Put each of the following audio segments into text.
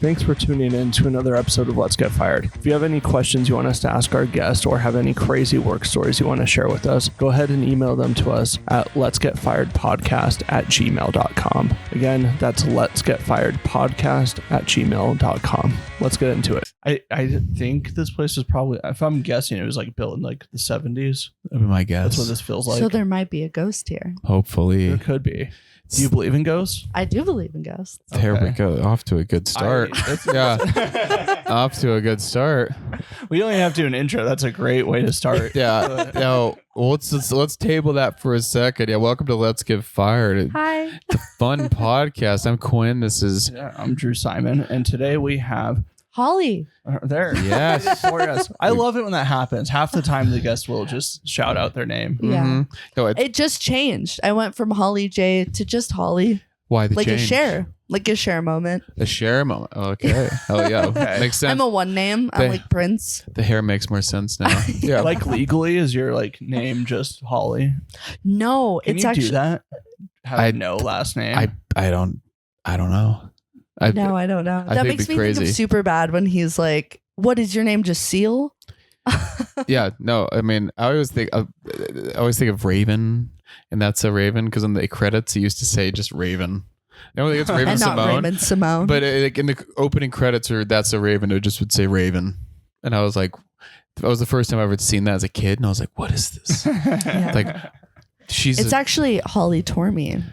Thanks for tuning in to another episode of Let's Get Fired. If you have any questions you want us to ask our guest or have any crazy work stories you want to share with us, go ahead and email them to us at letsgetfiredpodcast@gmail.com. Again, that's letsgetfiredpodcast@gmail.com. Let's get into it. I think this place is probably, if I'm guessing, it was like built in like the 70s. That'd be my guess. That's what this feels like. So there might be a ghost here. Hopefully. There could be. Do you believe in ghosts? I do believe in ghosts. There we go. Off to a good start. Yeah. Off to a good start. We only have to do an intro. That's a great way to start. Yeah. No, let's table that for a second. Yeah. Welcome to Let's Get Fired. Hi. It's a fun podcast. I'm Quinn. This is I'm Drew Simon. And today we have Hollie. there. Yes. I love it when that happens. Half the time the guest will just shout out their name. Yeah. Mhm. No, It just changed. I went from Hollie J to just Hollie. why the Like change? a share moment. A share moment. Okay. Oh yeah. Okay. Makes sense. I'm a one name. I'm like Prince. The hair makes more sense now. Yeah. Like legally, is your like name just Hollie? No, Can it's you actually do that? Have no last name. I don't know. No, I don't know. I That think makes it'd be me think crazy. of Super Bad when he's like, "What is your name? Just Seal?" Yeah, no, I mean, I always think of Raven, and that's a Raven because in the credits it used to say just Raven. I don't think it's Raven and not Simone, Raymond Simone. but in the opening credits or that's a Raven, it just would say Raven, and I was like, that was the first time I ever seen that as a kid, and I was like, what is this? Yeah. Like, It's actually Hollie Tormey.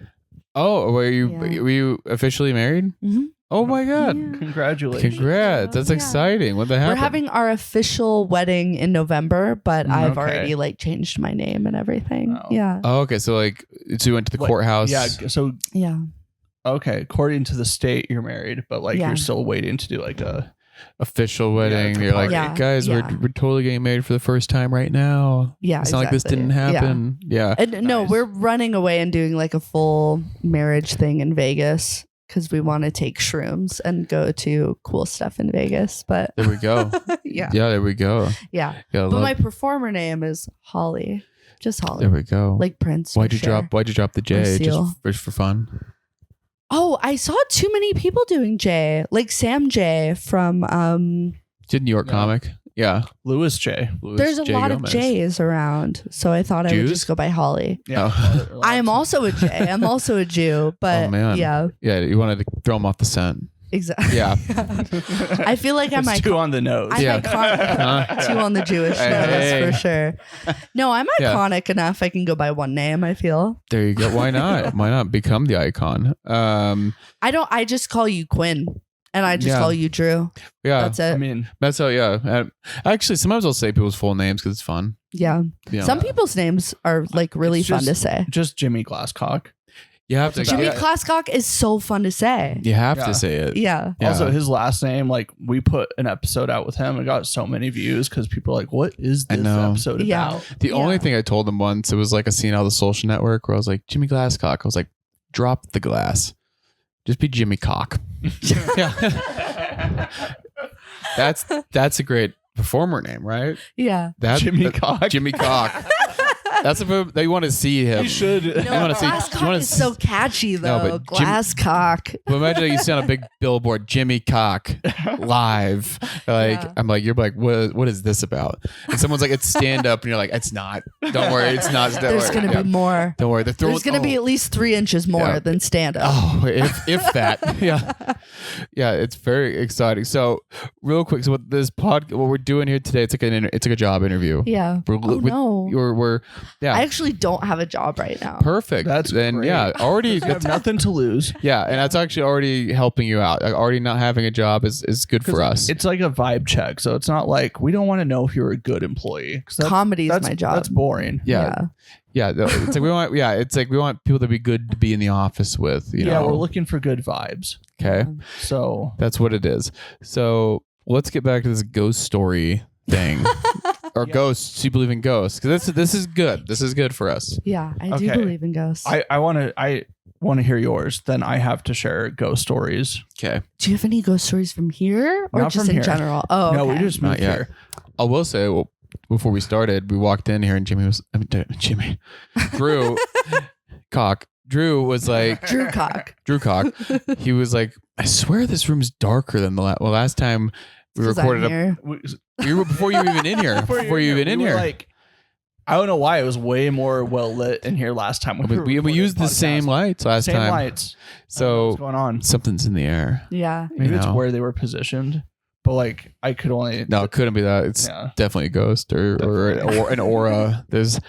Oh, were Yeah. you officially married? Mhm. Oh my god! Yeah. Congratulations. Congrats! That's Yeah. exciting. What the hell? We're having our official wedding in November, but I've Okay. already like changed my name and everything. Oh. Yeah. Oh, okay. So you went to the Like, courthouse. Yeah. So, Yeah. okay. According to the state, you're married, but like Yeah. you're still waiting to do like a. Official wedding. to You're like, party. hey, guys, Yeah. we're totally getting married for the first time right now. Yeah. It's not like this exactly. didn't happen. Yeah. And no, Nice. we're running away and doing like a full marriage thing in Vegas because we want to take shrooms and go to cool stuff in Vegas. But There we go. yeah. Yeah, there we go. Yeah. Yeah, But my performer name is Hollie. Just Hollie. there we go. Like Prince. Why'd or you Cher. drop the J? Seal. Just for fun? Oh, I saw too many people doing J. Like Sam J from Did New York Yeah. comic? Yeah. Louis J. Louis there's a J. lot Gomez. of J's around. So I thought I would Jews? just go by Hollie. Yeah. Oh. I am also a J. I'm also a Jew, but Oh, man. yeah, Yeah, you wanted to throw him off the scent. exactly. Yeah. I feel like I'm It's two iconic. on the nose. I'm Yeah. iconic. Huh? Two on the Jewish Hey, nose hey. for sure. No, I'm Yeah. iconic enough. I can go by one name. I feel. There you go. Why not? Why not become the icon? I just call you Quinn, and I just Yeah. call you Drew. Yeah. That's it. I mean, That's how, yeah. Actually, sometimes I'll say people's full names because it's fun. Yeah. You know, Some people's names are like really It's fun to just- say. just Jimmy Glasscock. you have to, That's Jimmy about Glasscock is so fun to say. you have Yeah. to say it. Yeah. Yeah. Also, his last name, like we put an episode out with him and got so many views because people are like, "What is I this know. episode Yeah. about?" The only Yeah. thing I told them once, it was like a scene out of the Social Network where I was like, Jimmy Glasscock. I was like, drop the glass. Just be Jimmy Cock. Yeah. That's a great performer name, right? Yeah. Jimmy Cock. Jimmy Cock. That's if they want to see him. You should. No, wanna see- you Glasscock wanna is see- so catchy No, though. but Jim- Glasscock. But imagine you see on a big billboard, Jimmy Cock live. Like Yeah. I'm like, you're like, what is this about? And someone's like, it's stand up, and you're like, it's not. Don't worry, it's not. Don't There's worry. gonna Yeah. be more. Don't worry. They're throwing, There's gonna be at least 3 inches more Yeah. than stand up. Oh, if that, yeah, yeah, it's very exciting. So, real quick, so what we're doing here today, it's like a job interview. Yeah. We're, Oh, no. we're yeah, I actually don't have a job right now. perfect. That's then great. yeah, already You have nothing to lose. yeah, and that's actually already helping you out. Like, already not having a job is good for us. It's like a vibe check, so it's not like we don't want to know if you're a good employee. 'Cause Comedy is that's my job. That's boring. Yeah. It's like we want people to be good to be in the office with. You Yeah, know, we're looking for good vibes. okay, So that's what it is. So let's get back to this ghost story thing. Or Yeah. ghosts. You believe in ghosts? Because this is good. This is good for us. Yeah, I Okay. do believe in ghosts. I want to hear yours. Then I have to share ghost stories. Okay. Do you have any ghost stories from here or Not just from in here. general? Oh, No, okay. we just moved Not yet. here. I will say, well, before we started, we walked in here and Drew Cock Drew was like, Drew Cock. He was like, I swear this room's darker than the last time we 'Cause recorded I'm here. you were before you were even in here. Before you even in here. Like, I don't know why it was way more well lit in here last time. We used the same lights last time. Same lights. So what's going on? something's in the air. Yeah. Maybe it's know. where they were positioned, but like I could only. No, it couldn't be that. It's definitely a ghost or an aura. There's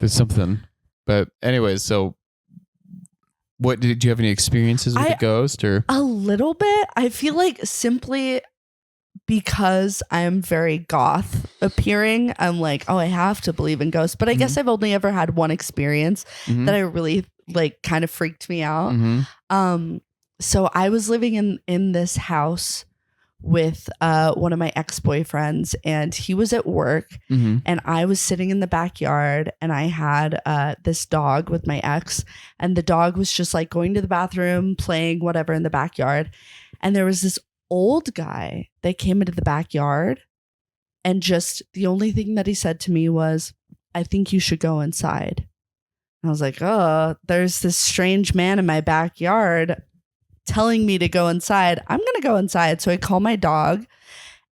something. But anyways, so what did you have any experiences with a ghost or a little bit? I feel like simply because I'm very goth appearing, I'm like, oh, I have to believe in ghosts. But I guess I've only ever had one experience that I really like kind of freaked me out. So I was living in this house with one of my ex-boyfriends, and he was at work and I was sitting in the backyard, and I had this dog with my ex, and the dog was just like going to the bathroom, playing whatever in the backyard. And there was this old guy that came into the backyard, and just the only thing that he said to me was, I think you should go inside. And I was like, oh, there's this strange man in my backyard telling me to go inside. I'm going to go inside. So I call my dog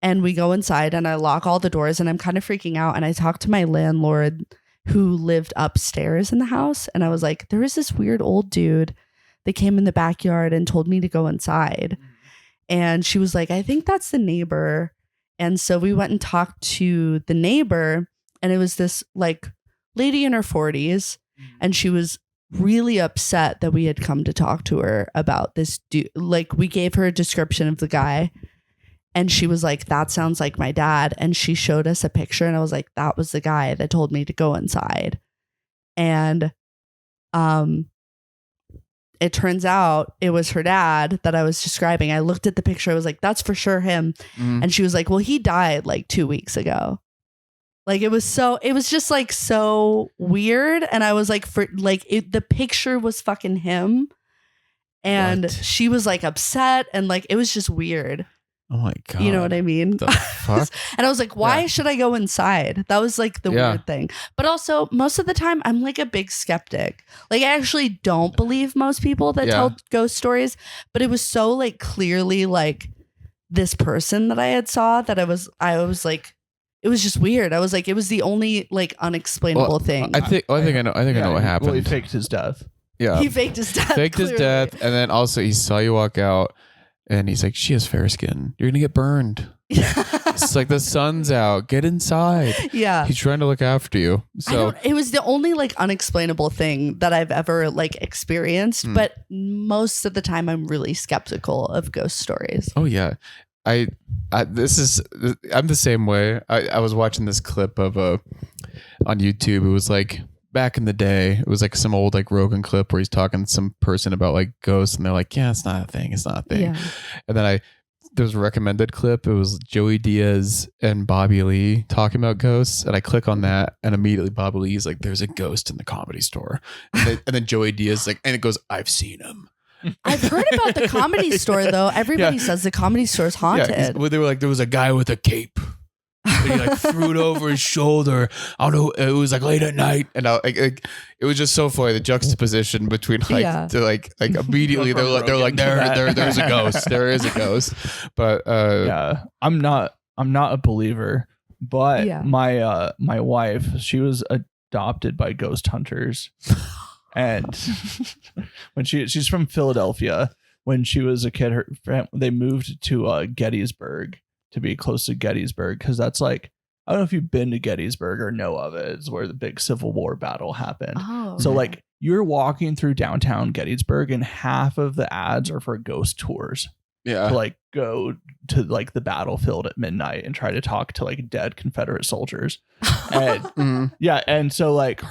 and we go inside, and I lock all the doors, and I'm kind of freaking out. And I talked to my landlord who lived upstairs in the house. And I was like, there is this weird old dude that came in the backyard and told me to go inside. And she was like, I think that's the neighbor. And so we went and talked to the neighbor, and it was this like lady in her 40s. And she was really upset that we had come to talk to her about this dude. Like, we gave her a description of the guy, and she was like, that sounds like my dad. And she showed us a picture, and I was like, that was the guy that told me to go inside. And it turns out it was her dad that I was describing. I looked at the picture. I was like, that's for sure him. And she was like, well, he died like 2 weeks ago. Like, it was just like so weird. And I was like, the picture was fucking him. And What? she was like upset, and like, it was just weird. oh my god. You know what I mean? The fuck? And I was like, why Yeah. should I go inside? That was like the weird thing. But also, most of the time, I'm like a big skeptic. Like, I actually don't believe most people that tell ghost stories. But it was so like clearly like this person that I had saw that I was like, it was just weird. I was like, it was the only like unexplainable thing. I think I know what happened. Well, he faked his death. Yeah. He faked his death. Faked his clearly. death, and then also he saw you walk out, and he's like, she has fair skin. You're gonna get burned. It's like the sun's out. Get inside. Yeah. He's trying to look after you. So it was the only like unexplainable thing that I've ever like experienced. But most of the time, I'm really skeptical of ghost stories. oh yeah. I'm the same way. I was watching this clip of on YouTube. It was like back in the day. It was like some old like Rogan clip where he's talking to some person about like ghosts, and they're like, yeah, it's not a thing. It's not a thing. Yeah. And then there was a recommended clip. It was Joey Diaz and Bobby Lee talking about ghosts, and I click on that, and immediately Bobby Lee is like, there's a ghost in the Comedy Store, and then Joey Diaz is like, and it goes, I've seen him. I've heard about the Comedy Store though. Everybody says the Comedy Store is haunted. Yeah, they were like, there was a guy with a cape. And he like threw it over his shoulder. I don't know. It was like late at night, and it was just so funny, the juxtaposition between like immediately they're like there's a ghost. There is a ghost, but I'm not a believer, but my wife, she was adopted by ghost hunters. And when she's from Philadelphia, when she was a kid, they moved to Gettysburg to be close to Gettysburg, because that's like, I don't know if you've been to Gettysburg or know of it. It's where the big Civil War battle happened. Oh, so like, you're walking through downtown Gettysburg, and half of the ads are for ghost tours. Yeah, to like go to like the battlefield at midnight and try to talk to like dead Confederate soldiers. And and so like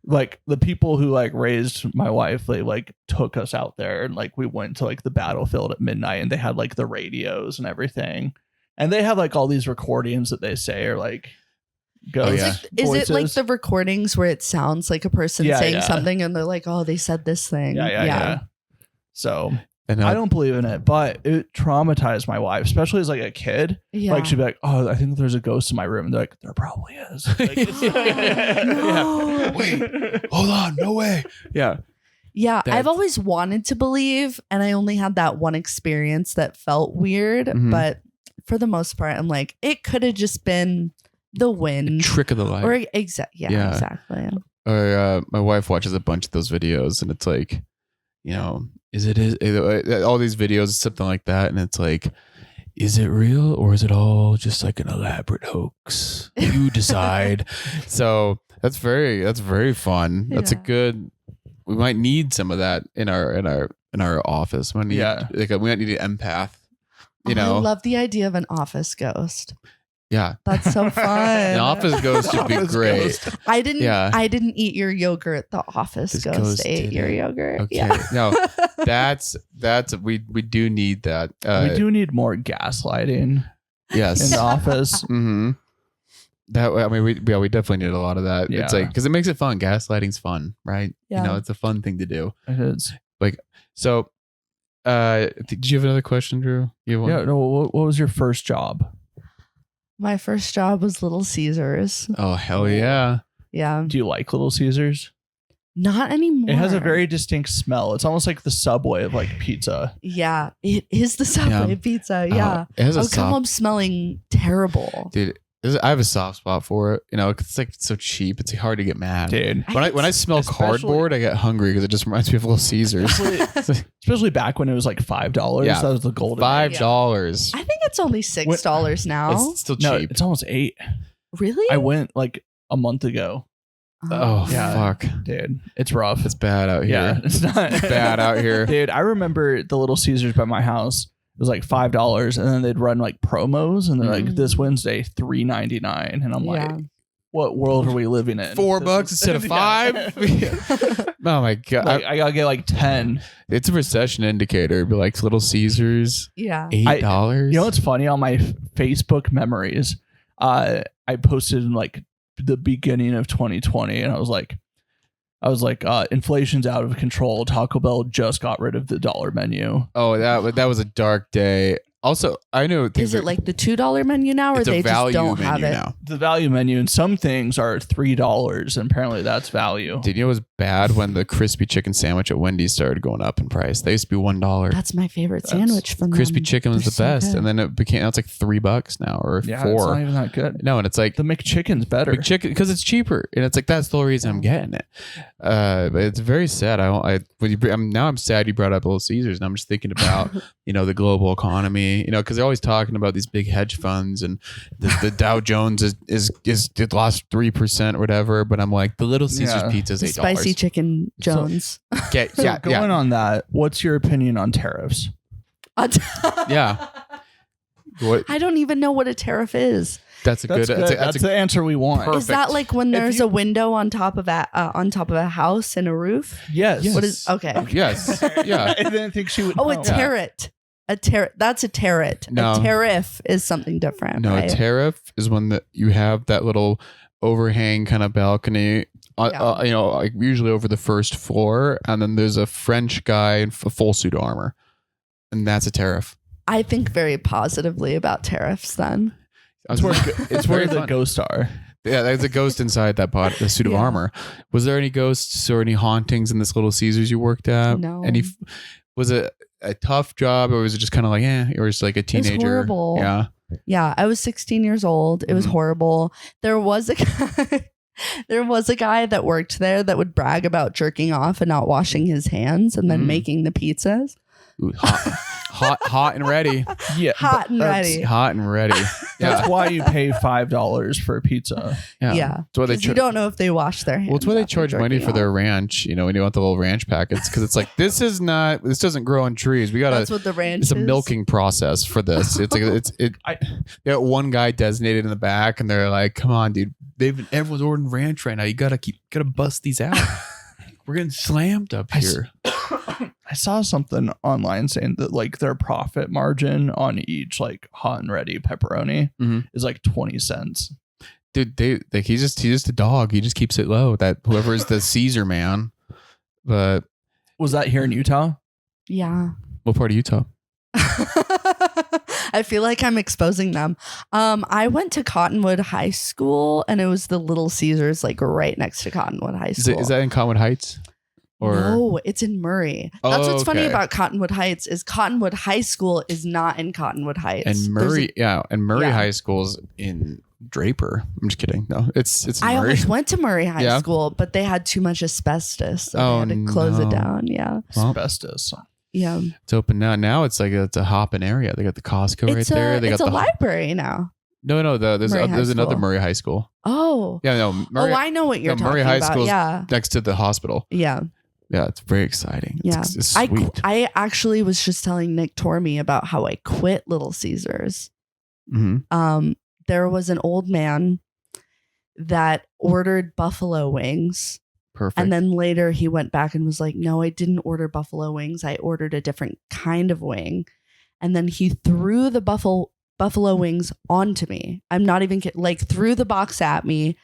like the people who like raised my wife, they like took us out there, and like we went to like the battlefield at midnight, and they had like the radios and everything, and they have like all these recordings that they say are like ghost Is voices. it like the recordings where it sounds like a person saying something, and they're like, oh, they said this thing? Yeah. So and I don't believe in it, but it traumatized my wife, especially as like a kid. Yeah. Like, she'd be like, oh, I think there's a ghost in my room. And they're like, there probably is. Like, No. Wait, hold on, no way. Yeah. Yeah, I've always wanted to believe, and I only had that one experience that felt weird. But for the most part, I'm like, it could have just been the wind, trick of the light, or exactly. Or my wife watches a bunch of those videos, and it's like, you know, is all these videos, something like that, and it's like, is it real or is it all just like an elaborate hoax? You decide. So that's very fun. That's a good. We might need some of that in our office. We might need an empath. You know, I love the idea of an office ghost. Yeah, that's so fun. An office ghost would be great. Ghost. I didn't eat your yogurt. The office ghost ate your yogurt. Okay, yeah. No, that's we do need that. We do need more gaslighting. Yes, in the office. Mm-hmm. That I mean, we definitely need a lot of that. Yeah. It's like because it makes it fun. Gaslighting's fun, right? Yeah. You know, it's a fun thing to do. It is. Like so. Did you have another question, Drew? You have one? Yeah. No. What was your first job? My first job was Little Caesars. Oh, hell yeah. Yeah. Do you like Little Caesars? Not anymore. It has a very distinct smell. It's almost like the Subway of like pizza. Yeah, it is the Subway pizza. Yeah. It has I would come home smelling terrible. Dude, I have a soft spot for it. You know, it's like so cheap. It's hard to get mad. Dude. When I smell cardboard, I get hungry because it just reminds me of Little Caesars. Especially back when it was like $5. Yeah. That was the golden $5. I think it's only $6 now. It's still cheap. No, it's almost $8. Really? I went like a month ago. Oh, yeah. Fuck. Dude, it's rough. It's bad out here. Yeah, it's not bad out here. Dude, I remember the Little Caesars by my house. It was like $5, and then they'd run like promos, and they're like, this Wednesday, $3.99, and I'm like, what world are we living in? $4 instead of $5. Oh my god! Like, I gotta get like 10. It's a recession indicator. Be like Little Caesars. Yeah, $8. You know what's funny? On my Facebook memories, I posted in like the beginning of 2020, and I was like, inflation's out of control. Taco Bell just got rid of the $1 menu. Oh, that was a dark day. Also, I know. Is it like the $2 menu now, or they just don't have it? Now. The value menu, and some things are $3, and apparently that's value. Did you know it was bad when the crispy chicken sandwich at Wendy's started going up in price? They used to be $1. That's my favorite sandwich from crispy them. chicken was the best, and then it became it's like $3 now or $4. It's not even that good. No, and it's like the McChicken's better. McChicken because it's cheaper, and it's like that's the whole reason I'm getting it. But it's very sad. I'm sad you brought up Little Caesars, and I'm just thinking about the global economy. Because they're always talking about these big hedge funds and the Dow Jones is it lost 3% or whatever. But I'm like, the Little Caesars pizza is $8. Spicy chicken Jones. Going on that, what's your opinion on tariffs? Yeah. What? I don't even know what a tariff is. That's the answer we want. Perfect. Is that like when there's a window on top of a house and a roof? Yes. What is okay? Yes. Yeah. I didn't think she would. Oh, a turret. That's a tariff. No. A tariff is something different. No, right? a tariff is when you have that little overhang kind of balcony, like usually over the first floor, and then there's a French guy in a full suit of armor, and that's a tariff. I think very positively about tariffs. Then it's where the ghosts are. Yeah, there's a ghost inside the suit of armor. Was there any ghosts or any hauntings in this Little Caesars you worked at? No. Was it a tough job, or was it just kind of like, or just like a teenager? It was horrible. Yeah. Yeah, I was 16 years old. It was horrible. There was a guy that worked there that would brag about jerking off and not washing his hands and then making the pizzas. Ooh, hot and ready. Yeah, hot and ready. Hot and ready. That's why you pay $5 for a pizza. Yeah. That's why you don't know if they wash their hands. Well, it's why they charge money for their ranch. When you want the little ranch packets, because it's like this doesn't grow on trees. That's what the ranch is. It's a milking process for this. It's like they got one guy designated in the back, and they're like, "Come on, dude! Everyone's ordering ranch right now. You gotta bust these out. We're getting slammed up here." I saw something online saying that like their profit margin on each like hot and ready pepperoni is like 20 cents. Dude, he's just a dog. He just keeps it low. That whoever is the Caesar man. But was that here in Utah? Yeah. What part of Utah? I feel like I'm exposing them. I went to Cottonwood High School, and it was the Little Caesars like right next to Cottonwood High School. Is that in Cottonwood Heights? Or no, it's in Murray. That's what's funny okay. about Cottonwood Heights is Cottonwood High School is not in Cottonwood Heights. And Murray, High School's in Draper. I'm just kidding. No, it's in I Murray. always went to Murray High School, but they had too much asbestos, so they had to close it down. Yeah, asbestos. Yeah, it's open now. Now it's like it's a hopping area. They got the Costco right there. They it's got a library now. No. There's another Murray High School. Oh, yeah, no. Murray, I know what you're talking Murray High about. School's yeah, next to the hospital. Yeah. Yeah, it's very exciting. It's sweet. I actually was just telling Nick Tormey about how I quit Little Caesars. Mm-hmm. There was an old man that ordered buffalo wings. Perfect. And then later he went back and was like, no, I didn't order buffalo wings. I ordered a different kind of wing. And then he threw the buffalo wings onto me. I'm not even kidding. Like threw the box at me.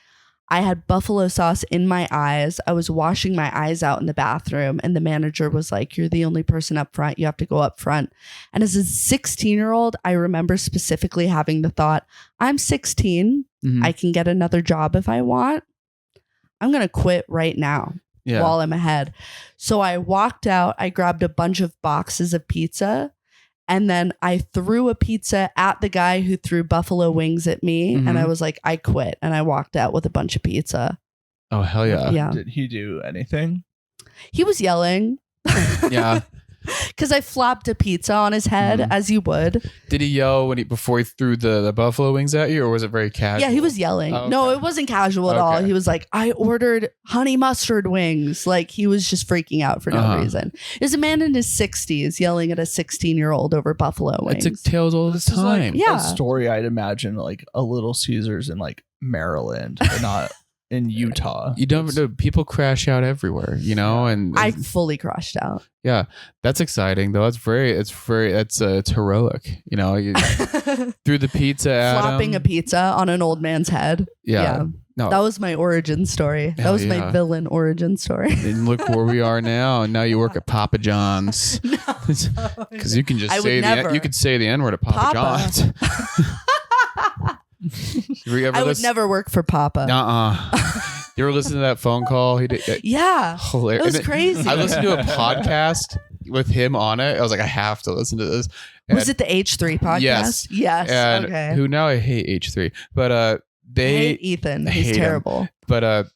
I had buffalo sauce in my eyes. I was washing my eyes out in the bathroom, and the manager was like, you're the only person up front. You have to go up front. And as a 16-year-old, I remember specifically having the thought, I'm 16. Mm-hmm. I can get another job if I want. I'm going to quit right now while I'm ahead. So I walked out. I grabbed a bunch of boxes of pizza. And then I threw a pizza at the guy who threw buffalo wings at me. Mm-hmm. And I was like, I quit. And I walked out with a bunch of pizza. Oh, hell yeah. Yeah. Did he do anything? He was yelling. Yeah. Because I flopped a pizza on his head, as you would. Did he yell before he threw the buffalo wings at you, or was it very casual? Yeah, he was yelling. Oh, okay. No, it wasn't casual at all. He was like, I ordered honey mustard wings. Like, he was just freaking out for no reason. There's a man in his 60s yelling at a 16-year-old over buffalo wings. It's tales all the time. Like a story I'd imagine, like a Little Caesars in like Maryland, but not in Utah. You don't know, people crash out everywhere, and I fully crashed out. Yeah, that's exciting though. It's heroic. You threw the pizza at flopping him. A pizza on an old man's head. Yeah. No. That was my origin story. That was my villain origin story. And look where we are now. And now you work at Papa John's. Because you can just you could say the N-word at Papa John's. I would never work for Papa. You ever listen to that phone call he did? Yeah. Hilarious. It was crazy. I listened to a podcast with him on it. I was like, I have to listen to this. And was it the H3 podcast? Yes. And okay. Who now I hate H3. But I hate Ethan. He's terrible. Him. But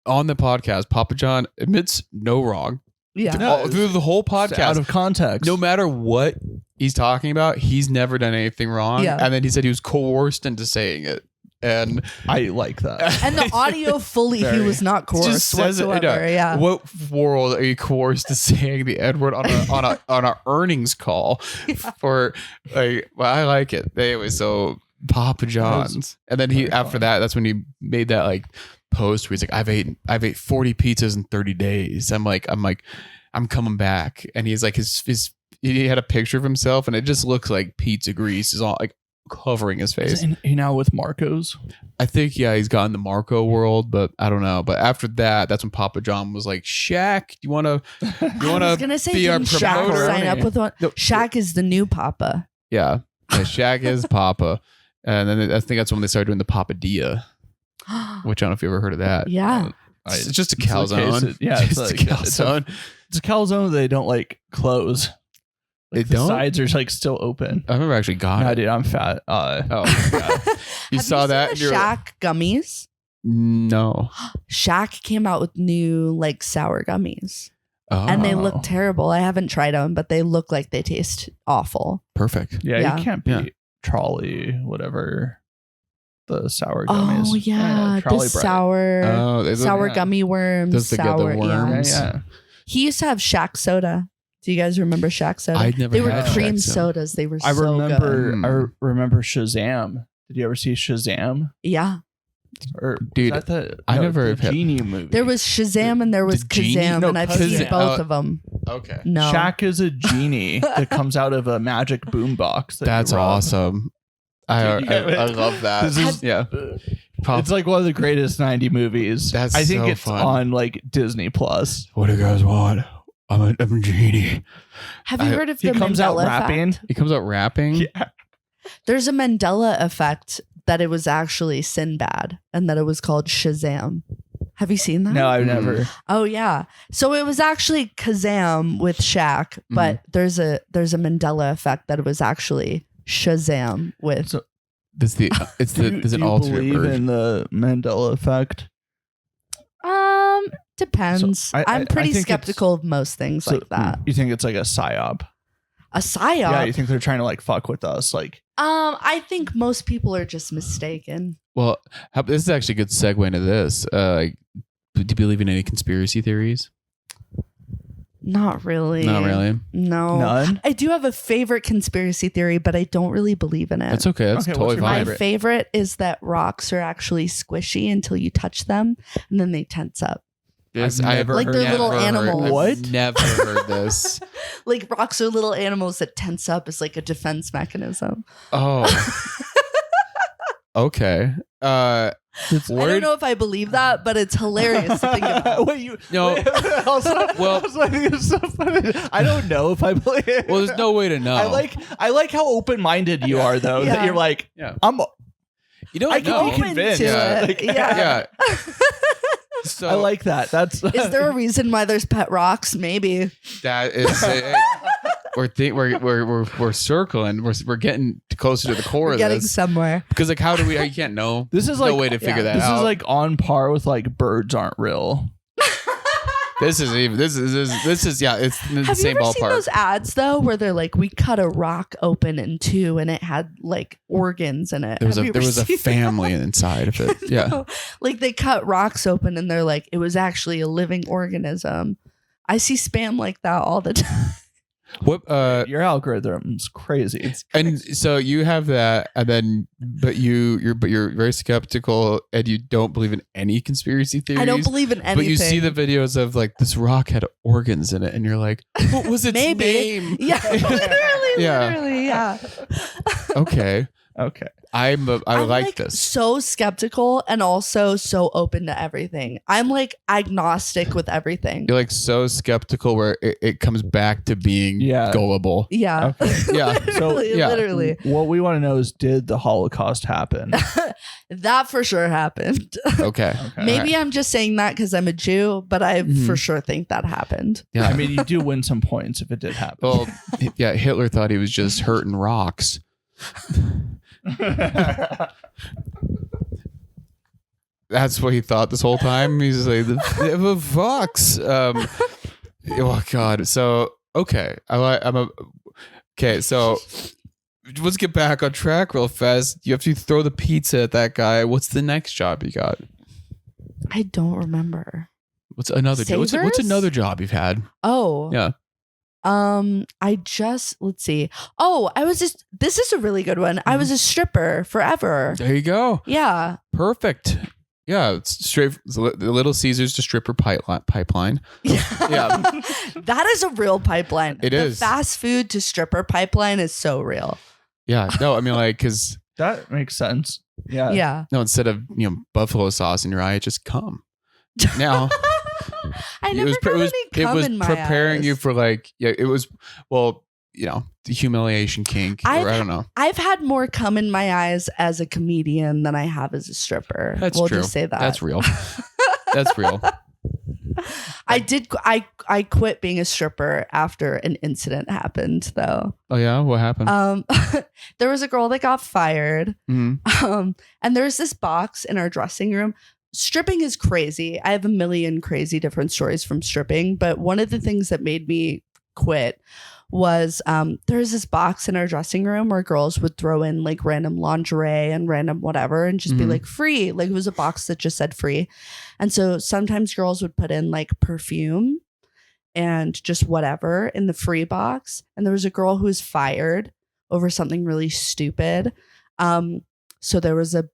on the podcast, Papa John admits no wrong. Yeah. Through the whole podcast. Out of context. No matter what he's talking about, he's never done anything wrong. Yeah. And then he said he was coerced into saying it. And I like that. And the audio fully, he was not coerced whatsoever. Yeah. What world are you coerced to saying the N-word on a earnings call for like? Well, I like it. Anyway, so Papa John's, and then after that, that's when he made that like post where he's like, I've ate 40 pizzas in 30 days. I'm coming back, and he's like he had a picture of himself, and it just looks like pizza grease is all like covering his face. Isn't he now with Marco's? I think he's got in the Marco world, but I don't know. But after that's when Papa John was like, Shaq, you want to be our Shaq promoter? Sign up with one. No, Shaq is the new Papa. Yeah, Shaq is Papa, and then I think that's when they started doing the Papadilla, which I don't know if you ever heard of that. Yeah, it's just a calzone. It's a calzone. It's a calzone they don't like close. Like the sides are like still open. I've never actually got it. Dude, I'm fat. You saw that? The Shaq gummies? No. Shaq came out with new like sour gummies. Oh. And they look terrible. I haven't tried them, but they look like they taste awful. Perfect. Yeah. You can't beat Trolley, whatever. The sour gummies. Oh yeah, the sour gummy worms. Those sour worms. Yeah. He used to have Shaq soda. Do you guys remember Shaq soda? They were cream sodas. They were so good. I remember Shazam. Did you ever see Shazam? Yeah. Or dude, I never have Genie movie. There was Shazam and there was Kazam, and I've seen both of them. Okay. No. Shaq is a genie that comes out of a magic boombox. That's awesome. I love that. It's like one of the greatest 90 movies. I think so it's fun. on like Disney Plus. What do you guys want? I'm a genie. Have you heard of the Mandela effect? He comes out rapping? Yeah. There's a Mandela effect that it was actually Sinbad and that it was called Shazam. Have you seen that? No, I've never. Oh yeah. So it was actually Kazam with Shaq, but there's a Mandela effect that it was actually Shazam with. So, there's an alternate believe version. In the Mandela effect? Depends. So I'm pretty skeptical of most things like that. You think it's like a psyop? A psyop? Yeah, you think they're trying to like fuck with us? Like, I think most people are just mistaken. Well, this is actually a good segue into this. Do you believe in any conspiracy theories? Not really. Not really? No. None? I do have a favorite conspiracy theory, but I don't really believe in it. That's okay. That's totally fine. My favorite is that rocks are actually squishy until you touch them, and then they tense up. Yes, like they're little animals. I've never heard this. Like rocks are little animals that tense up as like a defense mechanism. Oh. Okay. I don't know if I believe that, but it's hilarious to think about. It's so funny. I don't know if I believe it. Well, there's no way to know. I like how open-minded you are, though. Yeah. That you're like, yeah. I can be convinced. Yeah. So, I like that. Is there a reason why there's pet rocks? Maybe. That is. We're circling. We're getting closer to the core of this. Getting somewhere. Because like, how do we? You can't know. This is no like way to figure that this out. This is like on par with like birds aren't real. This is yeah. It's in the same ballpark. Have you ever seen those ads though, where they're like, we cut a rock open in two, and it had like organs in it? There was a family inside of it. Yeah. No. Like they cut rocks open, and they're like, it was actually a living organism. I see spam like that all the time. What your algorithm's crazy. And so you have that, and then you're very skeptical, and you don't believe in any conspiracy theories. I don't believe in anything. But you see the videos of like this rock had organs in it, and you're like, what was its name? Yeah, literally, yeah. Okay. I like this. So skeptical and also so open to everything. I'm like agnostic with everything. You're like so skeptical where it comes back to being gullible. Yeah. Okay. Yeah. Literally. What we want to know is, did the Holocaust happen? That for sure happened. Okay. Maybe I'm just saying that because I'm a Jew, but I for sure think that happened. Yeah. I mean, you do win some points if it did happen. Well, yeah, Hitler thought he was just hurting rocks. That's what he thought this whole time. He's like, the fox. Oh God. So okay, okay. So let's get back on track real fast. You have to throw the pizza at that guy. What's the next job you got? I don't remember. What's another job? What's another job you've had? Oh yeah. Let's see. This is a really good one. I was a stripper forever. There you go. Yeah. Perfect. Yeah. It's straight. The Little Caesars to stripper pipeline. Yeah. That is a real pipeline. It is. The fast food to stripper pipeline is so real. Yeah. No, I mean like, cause that makes sense. Yeah. Yeah. No, instead of, buffalo sauce in your eye, just cum. Now, it was preparing you for like, it was, the humiliation kink. I don't know. I've had more cum in my eyes as a comedian than I have as a stripper. We'll true. Just say that. That's real. That's real. I quit being a stripper after an incident happened though. Oh yeah? What happened? There was a girl that got fired. Mm-hmm. And there's this box in our dressing room. Stripping is crazy. I have a million crazy different stories from stripping, but one of the things that made me quit was there was this box in our dressing room where girls would throw in like random lingerie and random whatever and just be like free. Like it was a box that just said free. And so sometimes girls would put in like perfume and just whatever in the free box. And there was a girl who was fired over something really stupid. So there was a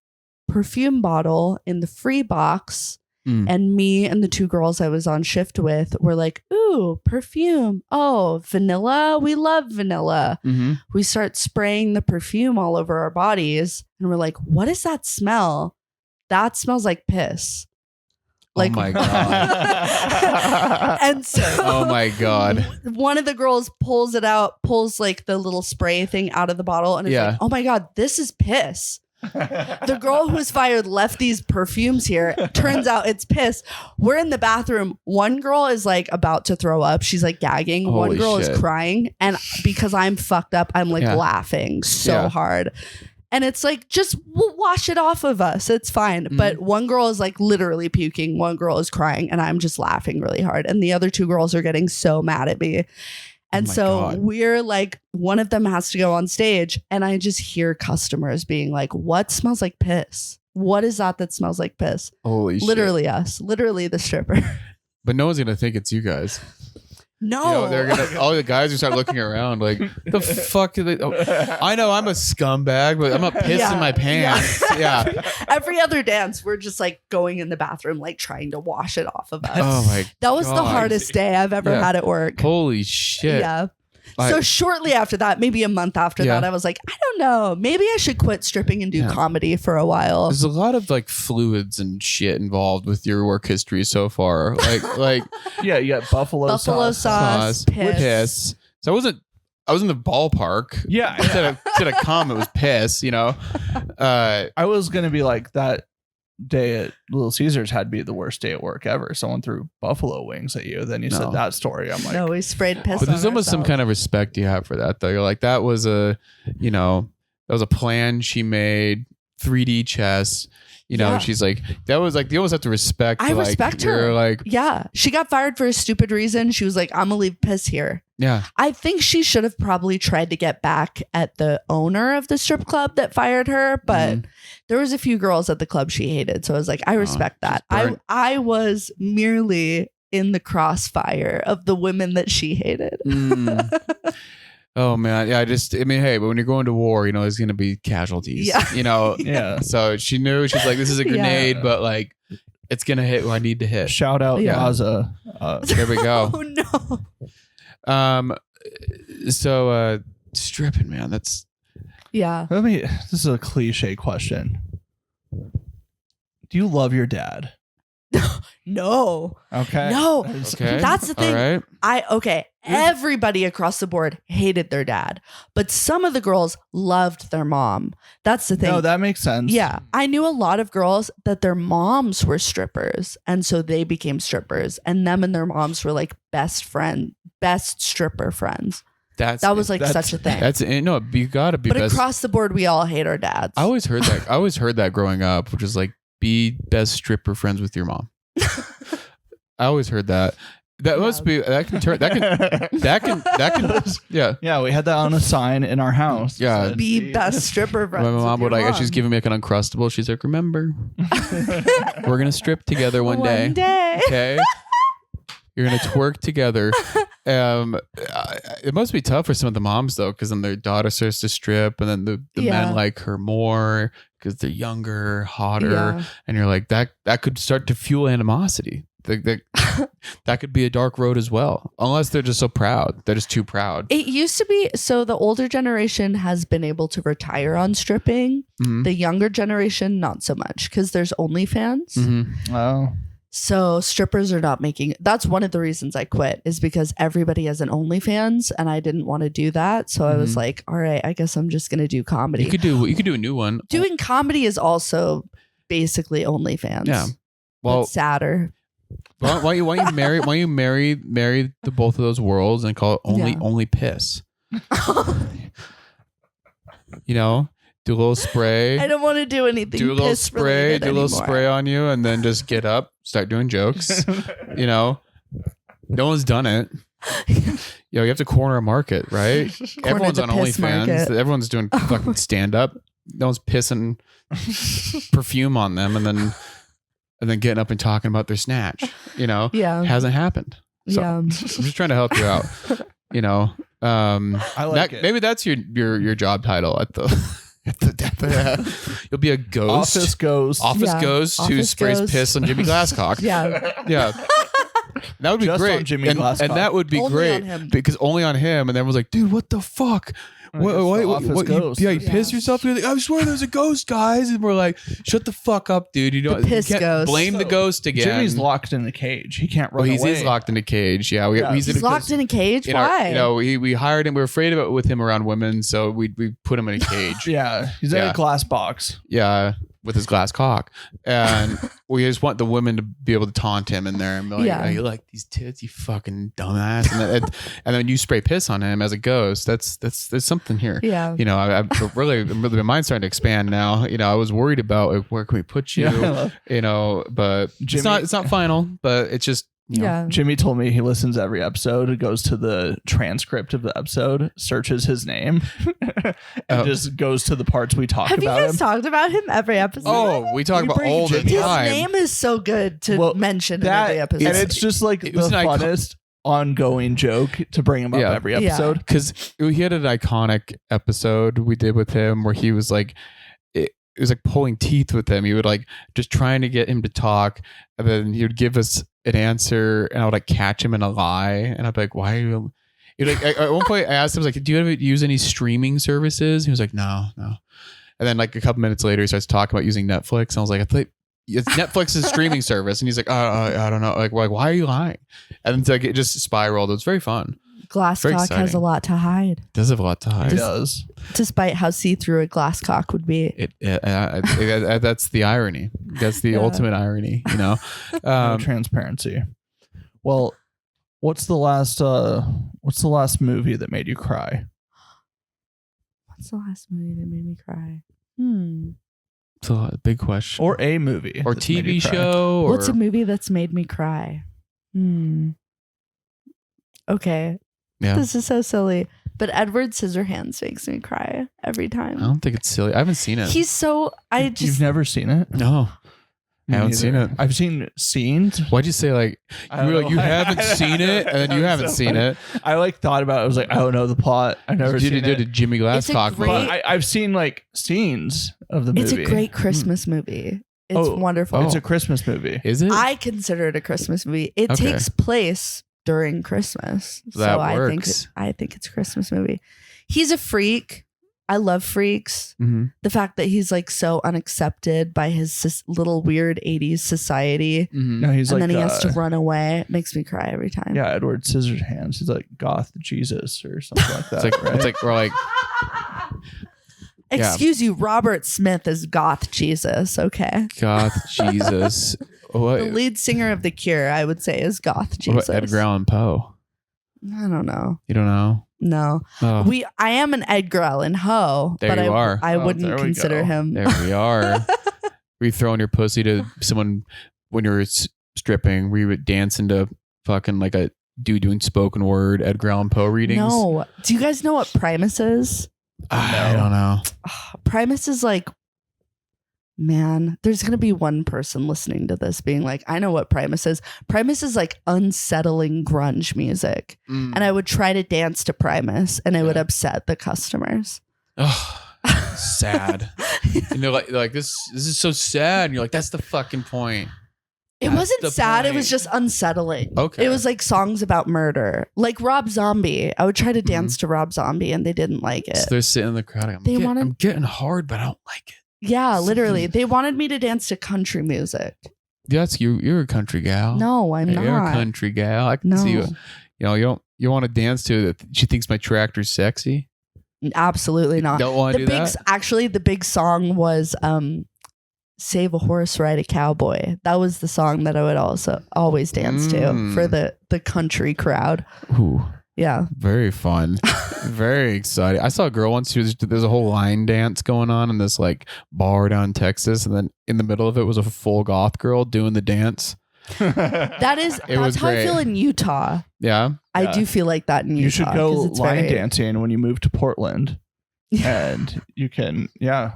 perfume bottle in the free box, and me and the two girls I was on shift with were like, ooh, perfume. Oh, vanilla. We love vanilla. Mm-hmm. We start spraying the perfume all over our bodies and we're like, what is that smell? That smells like piss. Like, oh my God. And so oh my God. One of the girls pulls like the little spray thing out of the bottle and it's like, oh my God, this is piss. The girl who was fired left these perfumes here. Turns out it's piss. We're in the bathroom. One girl is like about to throw up. She's like gagging. Holy One girl shit. is crying. And because I'm fucked up, I'm like laughing so hard. And it's like, just wash it off of us. It's fine. Mm-hmm. But one girl is like literally puking. One girl is crying. And I'm just laughing really hard. And the other two girls are getting so mad at me. And God. We're like, one of them has to go on stage. And I just hear customers being like, what smells like piss? What is that smells like piss? Holy shit. Literally us. Literally the stripper. But no one's going to think it's you guys. No. You know, they're gonna, all the guys who start looking around like, the fuck are they? Oh, I know I'm a scumbag, but I'm not pissing my pants. Yeah. Every other dance, we're just like going in the bathroom, like trying to wash it off of us. Oh my God. That was the hardest day I've ever had at work. Holy shit. Yeah. So shortly after that, maybe a month after that, I was like, I don't know. Maybe I should quit stripping and do comedy for a while. There's a lot of like fluids and shit involved with your work history so far. Like yeah, you got buffalo sauce, piss. So I was in the ballpark. Yeah. Instead of cum, it was piss, you know. I was gonna be like, that day at Little Caesars had to be the worst day at work ever. Someone threw buffalo wings at you. Then you said that story. I'm like, no, we sprayed piss. But there's almost some kind of respect you have for that, though. You're like, that was a plan she made, 3D chess. You know, she's like, that was like, you almost have to respect. I respect her. Like, yeah, she got fired for a stupid reason. She was like, I'm gonna leave piss here. Yeah. I think she should have probably tried to get back at the owner of the strip club that fired her, but there was a few girls at the club she hated. So I was like, I respect that. I was merely in the crossfire of the women that she hated. Oh man, yeah. I mean, hey, but when you're going to war, you know, there's gonna be casualties. Yeah, you know. Yeah. So she knew. She's like, this is a grenade, but like, it's gonna hit who I need to hit. Shout out Gaza. There we go. Oh no. So stripping, man. That's This is a cliche question. Do you love your dad? No. Okay. No. Okay. That's the thing. All right. Everybody across the board hated their dad, but some of the girls loved their mom. That's the thing. No, that makes sense. Yeah. I knew a lot of girls that their moms were strippers, and so they became strippers, and them and their moms were like best stripper friends. That was like such a thing. That's no, you gotta be. But across the board, we all hate our dads. I always heard that growing up, which is like, be best stripper friends with your mom. I always heard that. That must be that can yeah. We had that on a sign in our house. Yeah, be best stripper friends. My mom would like, she's giving me like an Uncrustable. She's like, remember, we're gonna strip together one day. Okay, you're gonna twerk together. It must be tough for some of the moms though, because then their daughter starts to strip, and then the men like her more because they're younger, hotter, and you're like, that could start to fuel animosity. That could be a dark road as well, unless they're just so proud. They're just too proud. It used to be so. The older generation has been able to retire on stripping. Mm-hmm. The younger generation, not so much, because there's OnlyFans. Mm-hmm. Oh. So strippers are not making. That's one of the reasons I quit, is because everybody has an OnlyFans, and I didn't want to do that. So I was like, all right, I guess I'm just gonna do comedy. You could do a new one. Doing comedy is also basically OnlyFans. Yeah. Well, but sadder. Why you marry the both of those worlds and call it only piss? You know, do a little spray. I don't want to do anything. Do a little spray. Do a little spray on you, and then just get up, start doing jokes. You know, no one's done it. You have to corner a market, right? Everyone's on OnlyFans. Everyone's doing fucking stand up. No one's pissing perfume on them, and then getting up and talking about their snatch, you know, hasn't happened. So I'm just trying to help you out, you know. I like it. Maybe that's your job title at the you'll be a ghost. Office ghost who sprays piss on Jimmy Glasscock. Yeah. That would be just great. On Jimmy Glasscock. And that would be great because only on him. And then was like, dude, what the fuck? Ghost. You pissed yourself? You're like, I swear there's a ghost, guys. And we're like, shut the fuck up, dude. You don't blame the ghost again. Jimmy's locked in a cage. He can't run away. He's locked in a cage. Yeah, he's locked in a cage. Why? We hired him. We were afraid of it with him around women, so we put him in a cage. Yeah, he's in a glass box. Yeah, with his glass cock, and we just want the women to be able to taunt him in there and be like, oh, you like these tits, you fucking dumbass, and then you spray piss on him as a ghost. There's something here. Yeah, I'm really my mind's starting to expand now. I was worried about where can we put you, but Jimmy, it's not final, but it's just. Jimmy told me he listens to every episode, goes to the transcript of the episode, searches his name, and just goes to the parts we talk about him. Have you guys talked about him every episode? Oh, we talk about all the time. His name is so good to mention in every episode. And it's just like the funnest ongoing joke to bring him up every episode. Because he had an iconic episode we did with him where he was like, it was like pulling teeth with him. He would like just trying to get him to talk, and then he would give us an answer, and I would like catch him in a lie, and I'd be like, "Why are you?" Like at one point, I asked him, "I was like, do you ever use any streaming services?" He was like, "No." And then like a couple minutes later, he starts talking about using Netflix, and I was like, "I thought it's Netflix's streaming service," and he's like, I don't know, like why are you lying?" And it's like it just spiraled. It was very fun. Glasscock has a lot to hide. It does have a lot to hide. It does. Despite how see-through a glasscock would be. That's the irony. That's the ultimate irony, No transparency. Well, what's the last movie that made you cry? What's the last movie that made me cry? It's a big question. Or a movie. Or TV show. Or... What's a movie that's made me cry? Okay. Yeah. This is so silly. But Edward Scissorhands makes me cry every time. I don't think it's silly. I haven't seen it. He's so... You've never seen it? No. I haven't seen it. I've seen scenes. Why'd you say like you haven't seen it and then you haven't seen it? I like thought about it. I was like, I don't know the plot. I've never seen it. You did a Jimmy Glasscock movie. I've seen like scenes of the movie. It's a great Christmas movie. It's wonderful. It's a Christmas movie. Is it? I consider it a Christmas movie. It takes place during Christmas. That works. I think it's a Christmas movie. He's a freak. I love freaks. Mm-hmm. The fact that he's like so unaccepted by his little weird 80s society. Mm-hmm. No, he's and like, then he has to run away. It makes me cry every time. Yeah, Edward Scissorhands. He's like goth Jesus or something like that. It's like we're like excuse you, Robert Smith is goth Jesus, okay? Goth Jesus. What? The lead singer of The Cure, I would say, is goth Jesus. What about Edgar Allan Poe? I don't know. You don't know? No. Oh. I am an Edgar Allan Ho, there but you are. I wouldn't consider him. There we are. Were you throwing your pussy to someone when you were stripping? Were you dancing to fucking like a dude doing spoken word Edgar Allan Poe readings? No. Do you guys know what Primus is? I don't know. Primus is like, man, there's going to be one person listening to this being like, I know what Primus is. Primus is like unsettling grunge music. And I would try to dance to Primus and it would upset the customers. Oh, sad. And they're like, this is so sad. And you're like, that's the fucking point. It wasn't sad. It was just unsettling. Okay. It was like songs about murder. Like Rob Zombie. I would try to dance to Rob Zombie and they didn't like it. So they're sitting in the crowd. I'm getting hard, but I don't like it. Yeah, literally. They wanted me to dance to country music. That's you. You're a country gal. No, I'm not. You're a country gal. I can see you. You want to dance to that. She thinks my tractor's sexy. Absolutely not. Don't want to do that. Actually, the big song was "Save a Horse, Ride a Cowboy." That was the song that I would also always dance to for the country crowd. Ooh. Yeah. Very fun. Very exciting. I saw a girl once. There's a whole line dance going on in this like bar down in Texas, and then in the middle of it was a full goth girl doing the dance. That's how I feel in Utah. Yeah. I do feel like that in Utah. You should go line dancing when you move to Portland. And you can, When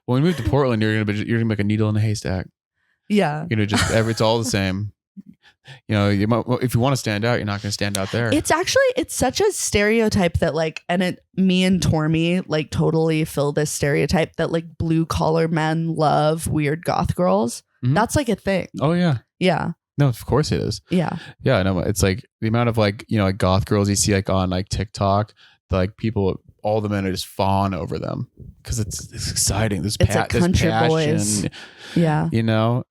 we move to Portland, you're gonna make a needle in a haystack. Yeah. It's all the same. If you want to stand out, you're not going to stand out there. It's such a stereotype that me and Tormy like totally fill this stereotype that like blue collar men love weird goth girls. Mm-hmm. That's like a thing. Oh yeah. Yeah. No, of course it is. Yeah. Yeah. No, it's like the amount of like goth girls you see like on like TikTok, like people all the men are just fawn over them because it's exciting. There's it's a country passion, boys. Yeah. you know.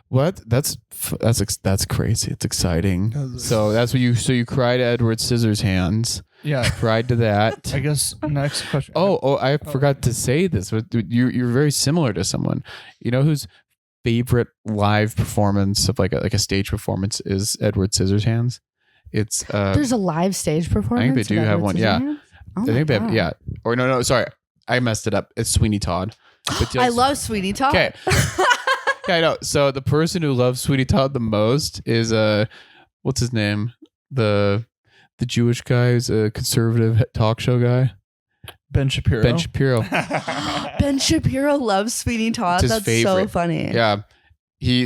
What? That's crazy. It's exciting. So that's what you cried to Edward Scissorhands. Yeah, cried to that. I guess next question. I forgot to say this. You're very similar to someone. You know whose favorite live performance of like a stage performance is Edward Scissorhands? It's there's a live stage performance. I think they do have one. Yeah. Oh I think they have, yeah. Or no, sorry. I messed it up. It's Sweeney Todd. I love Sweeney Todd. Okay. Yeah, I know. So the person who loves Sweeney Todd the most is what's his name? The Jewish guy who's a conservative talk show guy. Ben Shapiro. Ben Shapiro loves Sweeney Todd. It's his That's favorite. so funny. Yeah.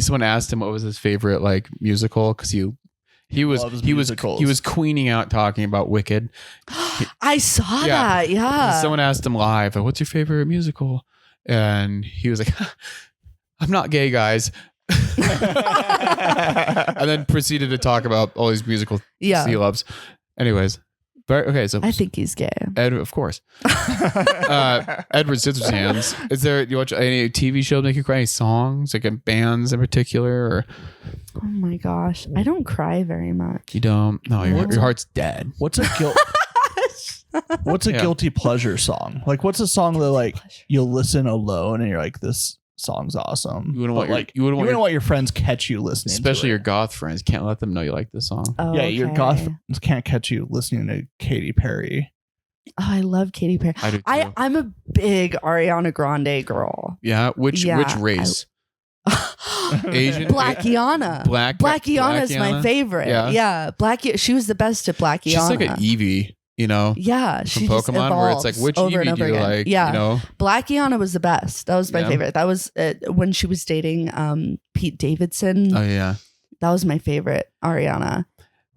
Someone asked him what was his favorite like musical because he was queening out talking about Wicked. I saw that. Yeah. Someone asked him live, "What's your favorite musical?" And he was like, "I'm not gay, guys." And then proceeded to talk about all these musicals he loves. Anyways, okay, so I think he's gay. Of course. Edward Scissorhands. Do you watch any TV shows make you cry? Any songs, like in bands in particular? Or? Oh my gosh, I don't cry very much. You don't? No, your heart's dead. What's a guilty pleasure song? Like, what's a song that like you'll listen alone and you're like, this song's awesome. You wouldn't want your friends catch you listening, especially your goth friends. Can't let them know you like this song. Oh, yeah, your goth friends can't catch you listening to Katy Perry. Oh, I love Katy Perry. I do too. I'm a big Ariana Grande girl. Yeah, which race? Asian? Blackiana. Blackiana is my favorite. Yeah. She was the best at Blackiana. She's like an Eevee. You know, yeah, from Pokemon, where it's like, which Eevee do you like? Yeah, you know, Blackiana was the best. That was my favorite. That was when she was dating Pete Davidson. Oh yeah, that was my favorite Ariana.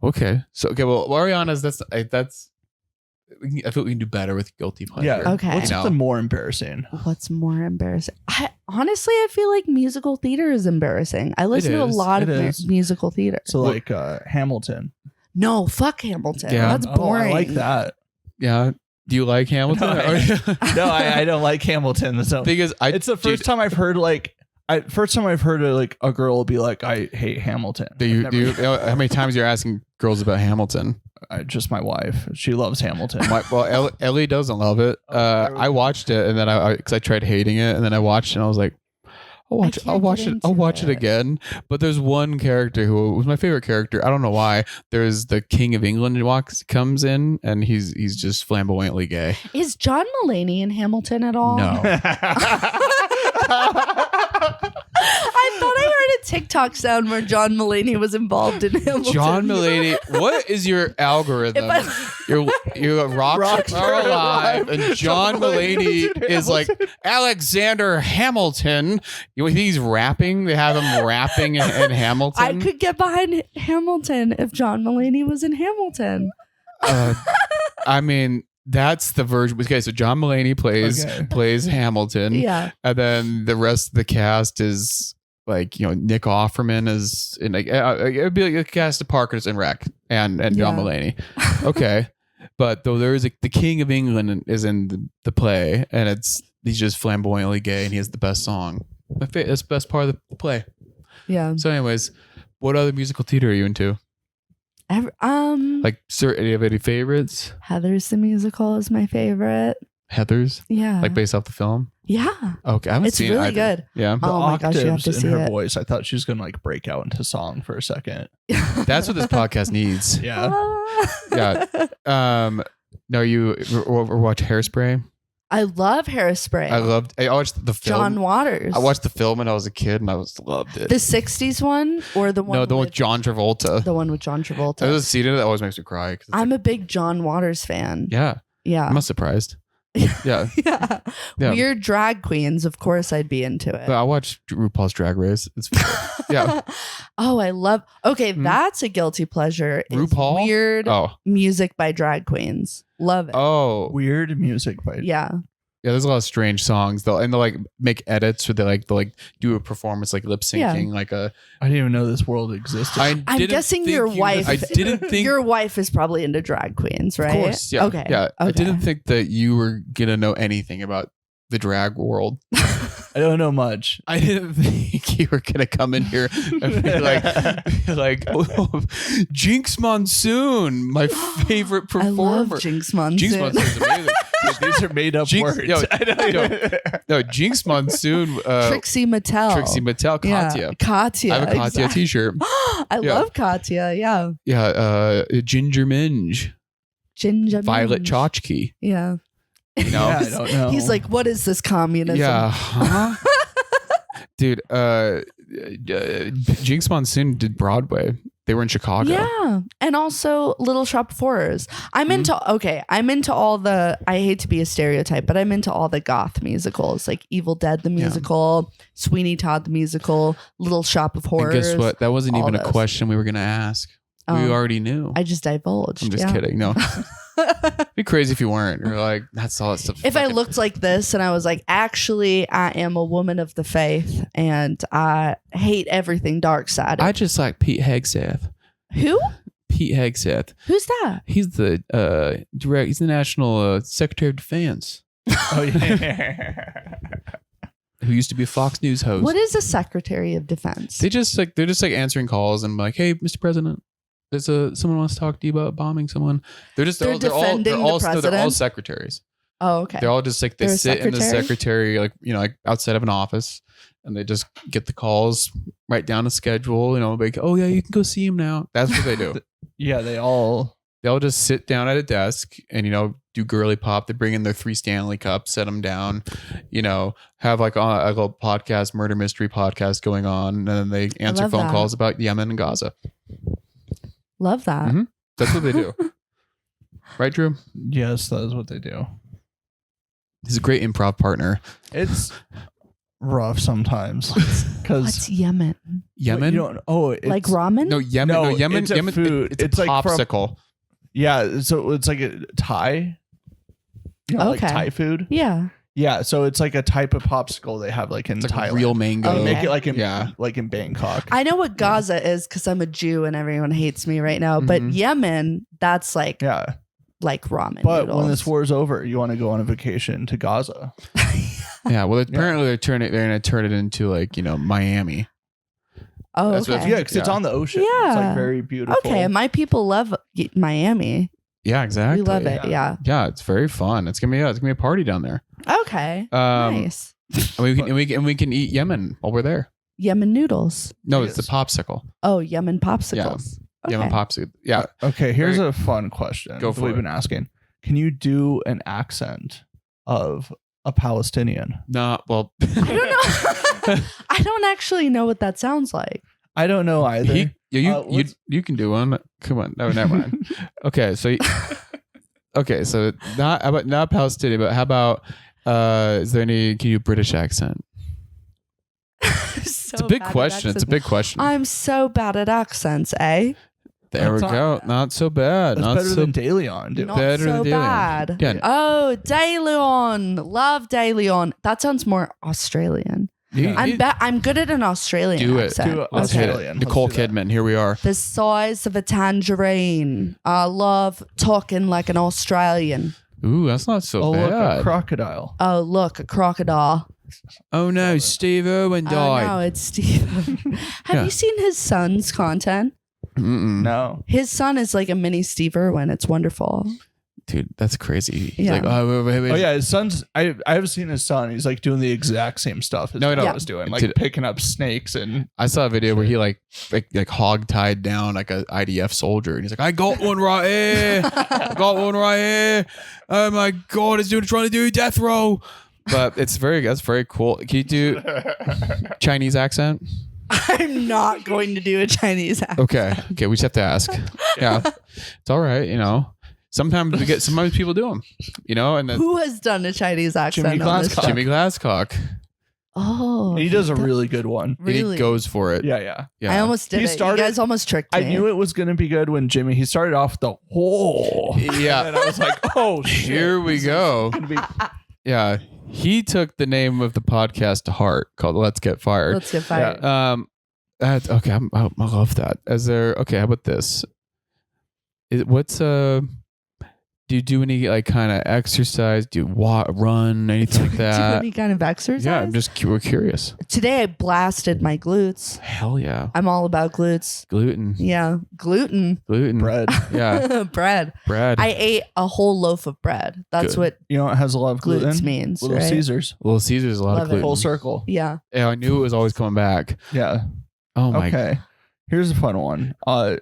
Okay, well, Ariana's I feel we can do better with guilty pleasure. Yeah, okay. What's something more embarrassing? What's more embarrassing? I feel like musical theater is embarrassing. I listen to a lot of musical theater. So like Hamilton. No, fuck Hamilton. Yeah. That's boring. I like that. Yeah. Do you like Hamilton? No, I don't like Hamilton. So because it's the first time I've heard a girl be like, I hate Hamilton. How many times you're asking girls about Hamilton? Just my wife. She loves Hamilton. Ellie doesn't love it. I watched it and then because I tried hating it and then I watched it and I was like, I'll watch it again. But there's one character who was my favorite character. I don't know why. There's the King of England comes in and he's just flamboyantly gay. Is John Mulaney in Hamilton at all? No. I thought I heard a TikTok sound where John Mulaney was involved in Hamilton. John Mulaney, what is your algorithm? Your rocks are alive, and John Mulaney is like Alexander Hamilton. You think he's rapping? They have him rapping in Hamilton. I could get behind Hamilton if John Mulaney was in Hamilton. I mean, that's the version. Okay, so John Mulaney plays Hamilton. Yeah, and then the rest of the cast is like, you know, Nick Offerman is in like it'd be like a cast of Parker's in Rec and John Mulaney. Okay, but though there is the King of England is in the play, and he's just flamboyantly gay, and he has the best song. That's the best part of the play. Yeah. So, anyways, what other musical theater are you into? Like, do you have any favorites? Heathers the musical is my favorite. Heathers? Yeah. Like based off the film? Yeah. Okay, I haven't seen it. It's really good. Yeah. The my gosh, you have to see in her it. voice, I thought she was gonna like break out into song for a second. That's what this podcast needs. Yeah. Yeah. No, you watch Hairspray? I love Hairspray. I watched the film. John Waters. I watched the film when I was a kid and loved it. The 60s one or the one? No, the one with John Travolta. The one with John Travolta. I was seeing it. That always makes me cry. I'm a big John Waters fan. Yeah. Yeah. I'm not surprised. Yeah. Yeah. Weird drag queens. Of course I'd be into it. But I watch RuPaul's Drag Race. It's yeah. Oh, I love. Okay, that's a guilty pleasure. RuPaul? Weird music by drag queens. Love it. Oh. Weird music by Yeah. Yeah, there's a lot of strange songs. They'll like make edits where they'll do a performance like lip syncing like a. I didn't even know this world existed. I'm guessing your wife. I didn't think your wife is probably into drag queens, right? Of course, yeah. Okay. Yeah, okay. I didn't think that you were gonna know anything about the drag world. I don't know much. I didn't think you were gonna come in here and be like, oh, Jinx Monsoon, my favorite performer. I love Jinx Monsoon. Jinx Monsoon's amazing. These are made up words. No, Jinx Monsoon. Trixie Mattel. Katya. Yeah, Katya. I have a Katya t-shirt. I love Katya. Yeah. Yeah. Ginger Minge. Violet Chachki. Yeah. You know? Yeah, I don't know. He's like, what is this communism? Yeah. Huh? Dude, Jinx Monsoon did Broadway. They were in Chicago. Yeah. And also Little Shop of Horrors. I'm into all the, I hate to be a stereotype, but I'm into all the goth musicals, like Evil Dead the musical, Sweeney Todd the musical, Little Shop of Horrors. And guess what? That wasn't even a question we were going to ask. We already knew. I just divulged. I'm just kidding. No. It'd be crazy if you weren't. You're like, that's all that stuff. If I looked like this and I was like, actually, I am a woman of the faith and I hate everything dark side. I just like Pete Hegseth. Who? Pete Hegseth. Who's that? He's the he's the National Secretary of Defense. Oh yeah. Who used to be a Fox News host. What is a Secretary of Defense? They're just answering calls and like, hey, Mr. President. There's someone wants to talk to you about bombing someone. They're all secretaries. Oh, okay. They're all just like they sit in the secretary, like like outside of an office, and they just get the calls, write down a schedule. Like, oh yeah, you can go see him now. That's what they do. Yeah, they all just sit down at a desk and do girly pop. They bring in their 3 Stanley cups, set them down, have like a little podcast, murder mystery podcast going on, and then they answer phone calls about Yemen and Gaza. Love that. Mm-hmm. That's what they do. Right, Drew? Yes, that is what they do. He's a great improv partner. It's rough sometimes. What's Yemen? Yemen? Like ramen? No, Yemen. No, Yemen. It's a Yemen. food. It's a popsicle. So it's like a Thai. Like Thai food. Yeah. Yeah, so it's like a type of popsicle they have like in Thailand. Like real mango. They make it like in Bangkok. I know what Gaza is because I'm a Jew and everyone hates me right now. But Yemen, that's like like ramen. But noodles. when this war is over, you want to go on a vacation to Gaza. Yeah, well, apparently they're going to turn it into like Miami. Oh, okay. Yeah, because it's on the ocean. Yeah, it's like very beautiful. Okay, my people love Miami. Yeah, exactly. We love it. Yeah. Yeah, it's very fun. It's gonna be a party down there. Okay. Nice. And we can eat Yemen while we're there. Yemen noodles. No, it's the popsicle. Oh, Yemen popsicles. Yeah. Okay. Yemen popsicle. Yeah. Okay, here's a fun question. Go for we've it. Been asking. Can you do an accent of a Palestinian? No, well, I don't know. I don't actually know what that sounds like. I don't know either. You can do one. Come on. No, never mind. Okay, so not Palestinian, but how about is there any? Can you do British accent? It's a big question. It's a big question. I'm so bad at accents, eh? There we go. Not so bad. That's better than De Leon. Not so bad. Yeah. Oh, De Leon. Love De Leon. That sounds more Australian. Yeah. I'm good at an Australian accent. Do Let's hit it. Nicole Kidman. Here we are. The size of a tangerine. I love talking like an Australian. Ooh, that's not so bad. Look, a crocodile. Oh, look, a crocodile. Oh no, Steve Irwin died. Oh no, it's Steve. Have you seen his son's content? No. His son is like a mini Steve Irwin. It's wonderful. Dude, that's crazy. He's Yeah. like, Oh yeah, his son's. I have seen his son. He's like doing the exact same stuff his dad was doing, like Dude, picking up snakes and. I saw a video where he like hog tied down like a IDF soldier, and he's like, "I got one right here. I got one right here. Oh my god, it's trying to do death row." But that's very cool. Can you do Chinese accent? I'm not going to do a Chinese accent. Okay, we just have to ask. Yeah, it's all right. Sometimes people do them. And then Who has done a Chinese accent? Jimmy Glasscock. Jimmy Glasscock. Oh, He does a really good one. Really? He goes for it. Yeah. I almost did it. You guys almost tricked me. I knew it was going to be good when he started off the whole. Yeah. And I was like, oh shit. Here we go. Yeah. He took the name of the podcast to heart called Let's Get Fired. Let's Get Fired. Yeah. That's okay. I love that. Okay, how about this? Do you do any like kind of exercise? Do you run, anything like that? Do any kind of exercise? Yeah, we're curious. Today I blasted my glutes. Hell yeah. I'm all about glutes. Gluten. Yeah. Gluten. Bread. Yeah. Bread. I ate a whole loaf of bread. That's what you know it has a lot of gluten means. Little right? Caesars. Little Caesars, a lot Love of gluten. Full circle. Yeah. Yeah, I knew it was always coming back. Yeah. Oh my. Okay. Here's a fun one.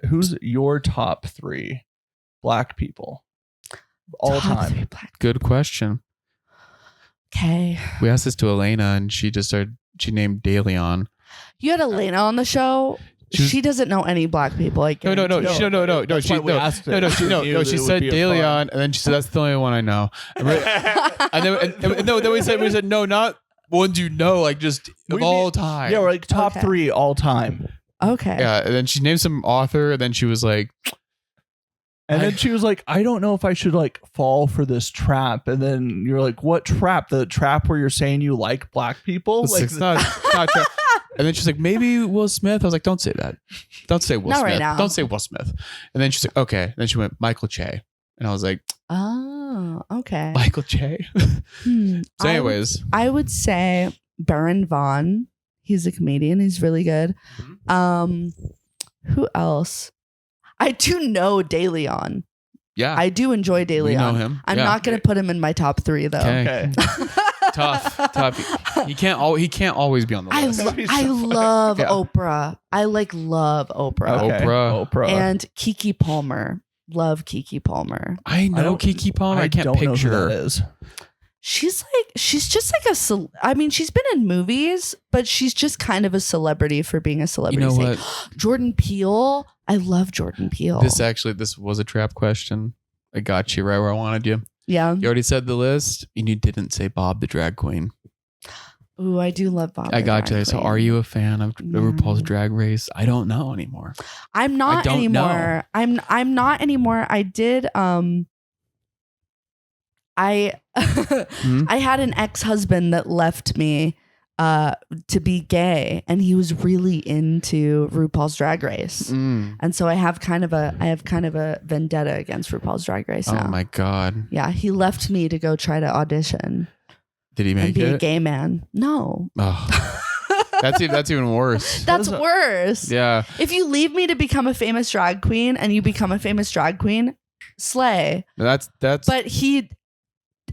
Who's your top 3 black people all Top time? 3 black. Good question. Okay. We asked this to Elena, and she named DeLeon. You had Elena on the show. She doesn't know any black people. Like No. She said DeLeon, and then she said that's the only one I know. And then we said no, not ones you know, like just of all time. Yeah, we're like top 3 all time. Okay. Yeah, and then she named some author, and then she was like, then she was like, I don't know if I should like fall for this trap. And then you're like, what trap? The trap where you're saying you like black people? Like, it's not trap. And then she's like, maybe Will Smith. I was like, don't say that. Don't say Will Not Smith. right now. Don't say Will Smith. And then she's like, okay. And then she went, Michael Che. And I was like, Oh, okay. Michael Che. So anyways. I would say Baron Vaughn. He's a comedian. He's really good. Who else? I do know DeLeon. Yeah. I do enjoy DeLeon. We know him. I'm not going to put him in my top 3 though. Okay. Tough. He can't always be on the list. I love Oprah. I love Oprah. Okay. Oprah. And Keke Palmer. Love Keke Palmer. I know Keke Palmer. I can't picture her. Know who that is. She's just like I mean, she's been in movies, but she's just kind of a celebrity for being a celebrity. You know what? Jordan Peele. I love Jordan Peele. This was a trap question. I got you right where I wanted you. Yeah. You already said the list, and you didn't say Bob the drag queen. Ooh, I do love Bob. I got you. So are you a fan of RuPaul's Drag Race? I don't know anymore. I'm not anymore. I'm not anymore. I did I had an ex-husband that left me to be gay, and he was really into RuPaul's Drag Race. And so I have kind of a vendetta against RuPaul's Drag Race now. Oh my god. Yeah, he left me to go try to audition. Did he make and be it? a gay man. No. Oh. That's even worse. That's worse. Yeah. If you leave me to become a famous drag queen and you become a famous drag queen, slay. That's But he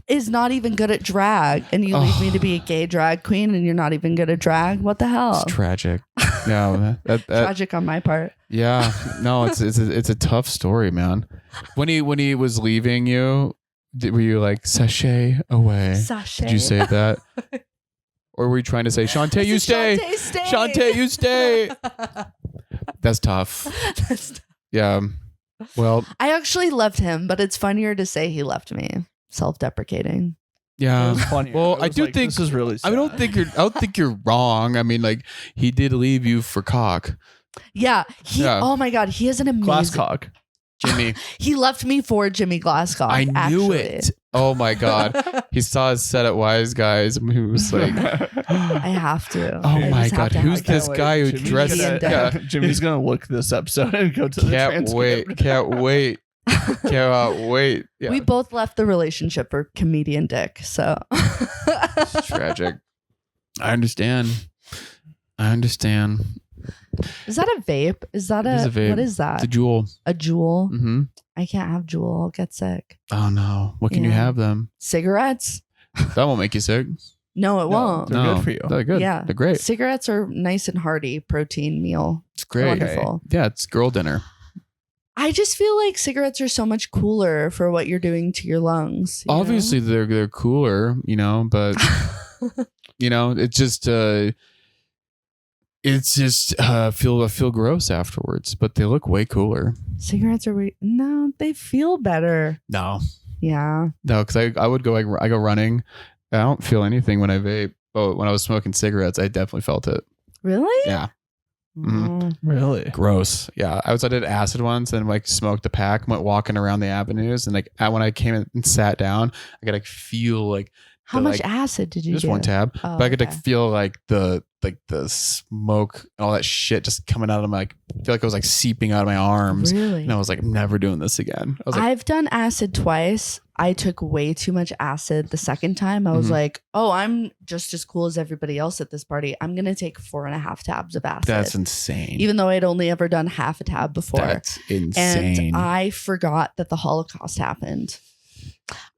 is not even good at drag, and you leave me to be a gay drag queen and you're not even good at drag. What the hell? It's tragic. Yeah. Tragic on my part. Yeah. No, it's a tough story, man. When he was leaving you, were you like, sashay away? Sashay. Did you say that? Or were you trying to say, Shantae, you stay. Shantae, you stay. That's tough. Yeah. Well, I actually left him, but it's funnier to say he left me. Self-deprecating. Yeah. It was funny. Well, I do think this is really sad. I don't think you're wrong. I mean, like, he did leave you for cock. Yeah. Oh my god, he has an amazing Glasscock. Jimmy. He left me for Jimmy Glasscock. I knew it. Oh my god. He saw his set at Wise Guys and he was like, I have to. Oh my god, who's this guy who dressed? Jimmy's gonna look this episode and go to the transcript. Can't wait. Yeah. We both left the relationship for comedian dick, so it's tragic. I understand. Is that a vape? Is that a vape. What is that? It's a Jewel. A Jewel? Mm-hmm. I can't have Jewel. I'll get sick. Oh no. What can you have them? Cigarettes? That won't make you sick. No, it won't. They're good for you. They're good. Yeah. They're great. Cigarettes are nice and hearty protein meal. It's great. Wonderful. Yeah, it's girl dinner. I just feel like cigarettes are so much cooler for what you're doing to your lungs. Obviously, they're cooler, but it's just feel gross afterwards. But they look way cooler. Cigarettes are no, they feel better. No. Yeah. No, because I would go I go running. I don't feel anything when I vape. But when I was smoking cigarettes, I definitely felt it. Really? Yeah. Mm-hmm. Really gross. Yeah, I did acid once and smoked a pack, went walking around the avenues, and when I came in and sat down, I could feel How much acid did you just do? one tab. But I could like feel like the smoke and all that shit just coming out of my, I feel like it was like seeping out of my arms. Really? And I was like, I'm never doing this again. I was like, I've done acid twice. I took way too much acid the second time. I was like, oh, I'm just as cool as everybody else at this party. I'm going to take 4.5 tabs of acid. that's insane. Even though I'd only ever done half a tab before. That's insane. And I forgot that the Holocaust happened.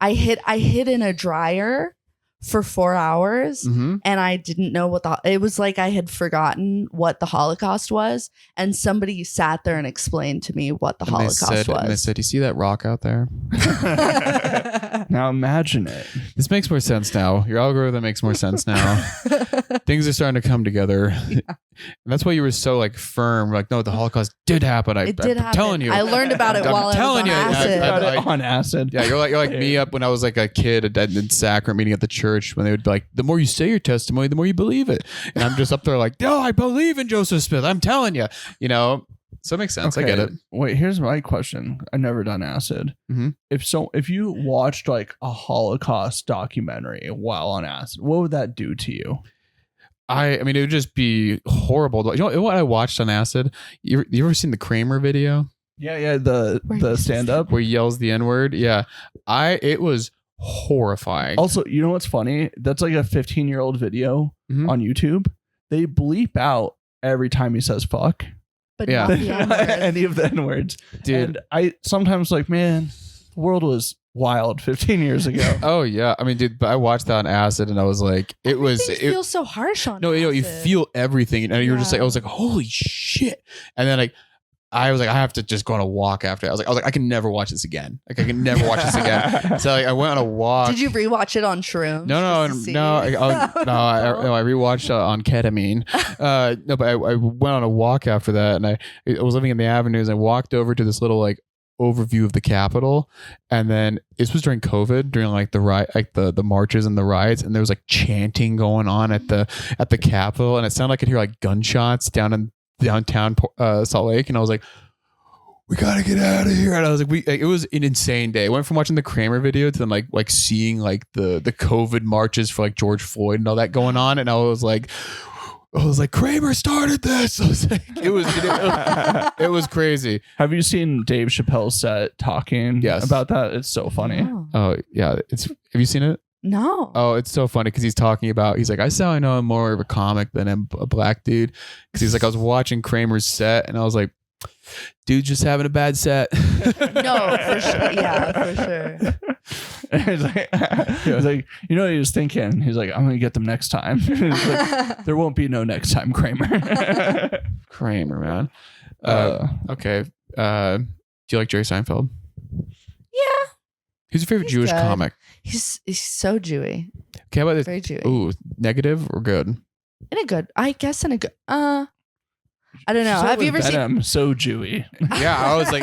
I hid in a dryer for 4 hours and I didn't know it was like I had forgotten what the Holocaust was, and somebody sat there and explained to me what the Holocaust was. And they said, you see that rock out there? Now imagine it. This makes more sense now. Your algorithm makes more sense now. Things are starting to come together. Yeah. And that's why you were so like firm, like, no, the Holocaust did happen. It did happen. Telling you. I learned about it while I was on acid. On acid. Yeah, you're like me up when I was like a kid at in sacrament meeting at the church, when they would be like, the more you say your testimony, the more you believe it. And I'm just up there like, no, I believe in Joseph Smith. I'm telling you, so it makes sense. Okay. I get it. Wait, here's my question. I've never done acid. If you watched like a Holocaust documentary while on acid, what would that do to you? I mean, it would just be horrible. You know what I watched on acid? You ever seen the Kramer video? Yeah, the stand up where he yells the N-word. Yeah, it was horrifying. Also, you know what's funny? That's like a 15-year-old video on YouTube. They bleep out every time he says fuck. But not the N-word. Any of the N-words. Dude. And I sometimes like, man, the world was wild 15 years ago. Oh yeah, I mean, dude, but I watched that on acid and I was like, it feels so harsh on no, acid. You feel everything and you're just like, I was like, holy shit. And then like I was like, I have to just go on a walk after. I was like, I can never watch this again. Like I can never watch this again. So like, I went on a walk. Did you rewatch it on shrooms? No. I rewatched on ketamine. No, but I went on a walk after that, and I was living in the Avenues. I walked over to this little like overview of the Capitol, and then this was during COVID, during like the riot, like the marches and the riots, and there was like chanting going on at the Capitol, and it sounded like I could hear like gunshots downtown Salt Lake, and I was like, we gotta get out of here. And I was like, it was an insane day. I went from watching the Kramer video to then like seeing like the COVID marches for like George Floyd and all that going on, and I was like, Kramer started this. I was like, it was crazy. Have you seen Dave Chappelle's set talking about that? It's so funny. Oh yeah, have you seen it? No. Oh, it's so funny because he's like, I say I know I'm more of a comic than a black dude. Because he's like, I was watching Kramer's set and I was like, dude's just having a bad set. No, for sure. Yeah, for sure. He's like, you know what he was thinking? He's like, I'm gonna get them next time. He's like, there won't be no next time, Kramer. Kramer, man. Okay. Do you like Jerry Seinfeld? Yeah. Who's your favorite Jewish comic? He's so Jewy. Okay, how about this? Very Jewy. Ooh, negative or good? In a good. I guess in a good. I don't know. Have you ever seen So Jewy? Yeah, I was like,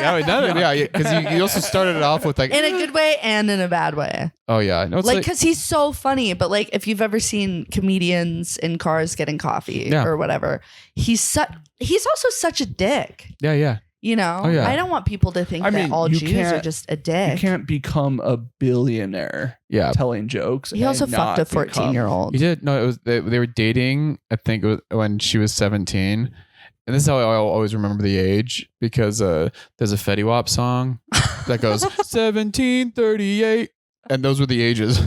because you also started it off with like in a good way and in a bad way. Oh yeah, no, like because he's so funny. But like, if you've ever seen comedians in cars getting coffee or whatever, he's also such a dick. Yeah. You know, I don't want people to think that all Jews are just a dick. You can't become a billionaire telling jokes. He also fucked a 14-year-old. He did. No, it was they were dating. I think it was when she was 17. And this is how I always remember the age, because there's a Fetty Wap song that goes 1738, and those were the ages.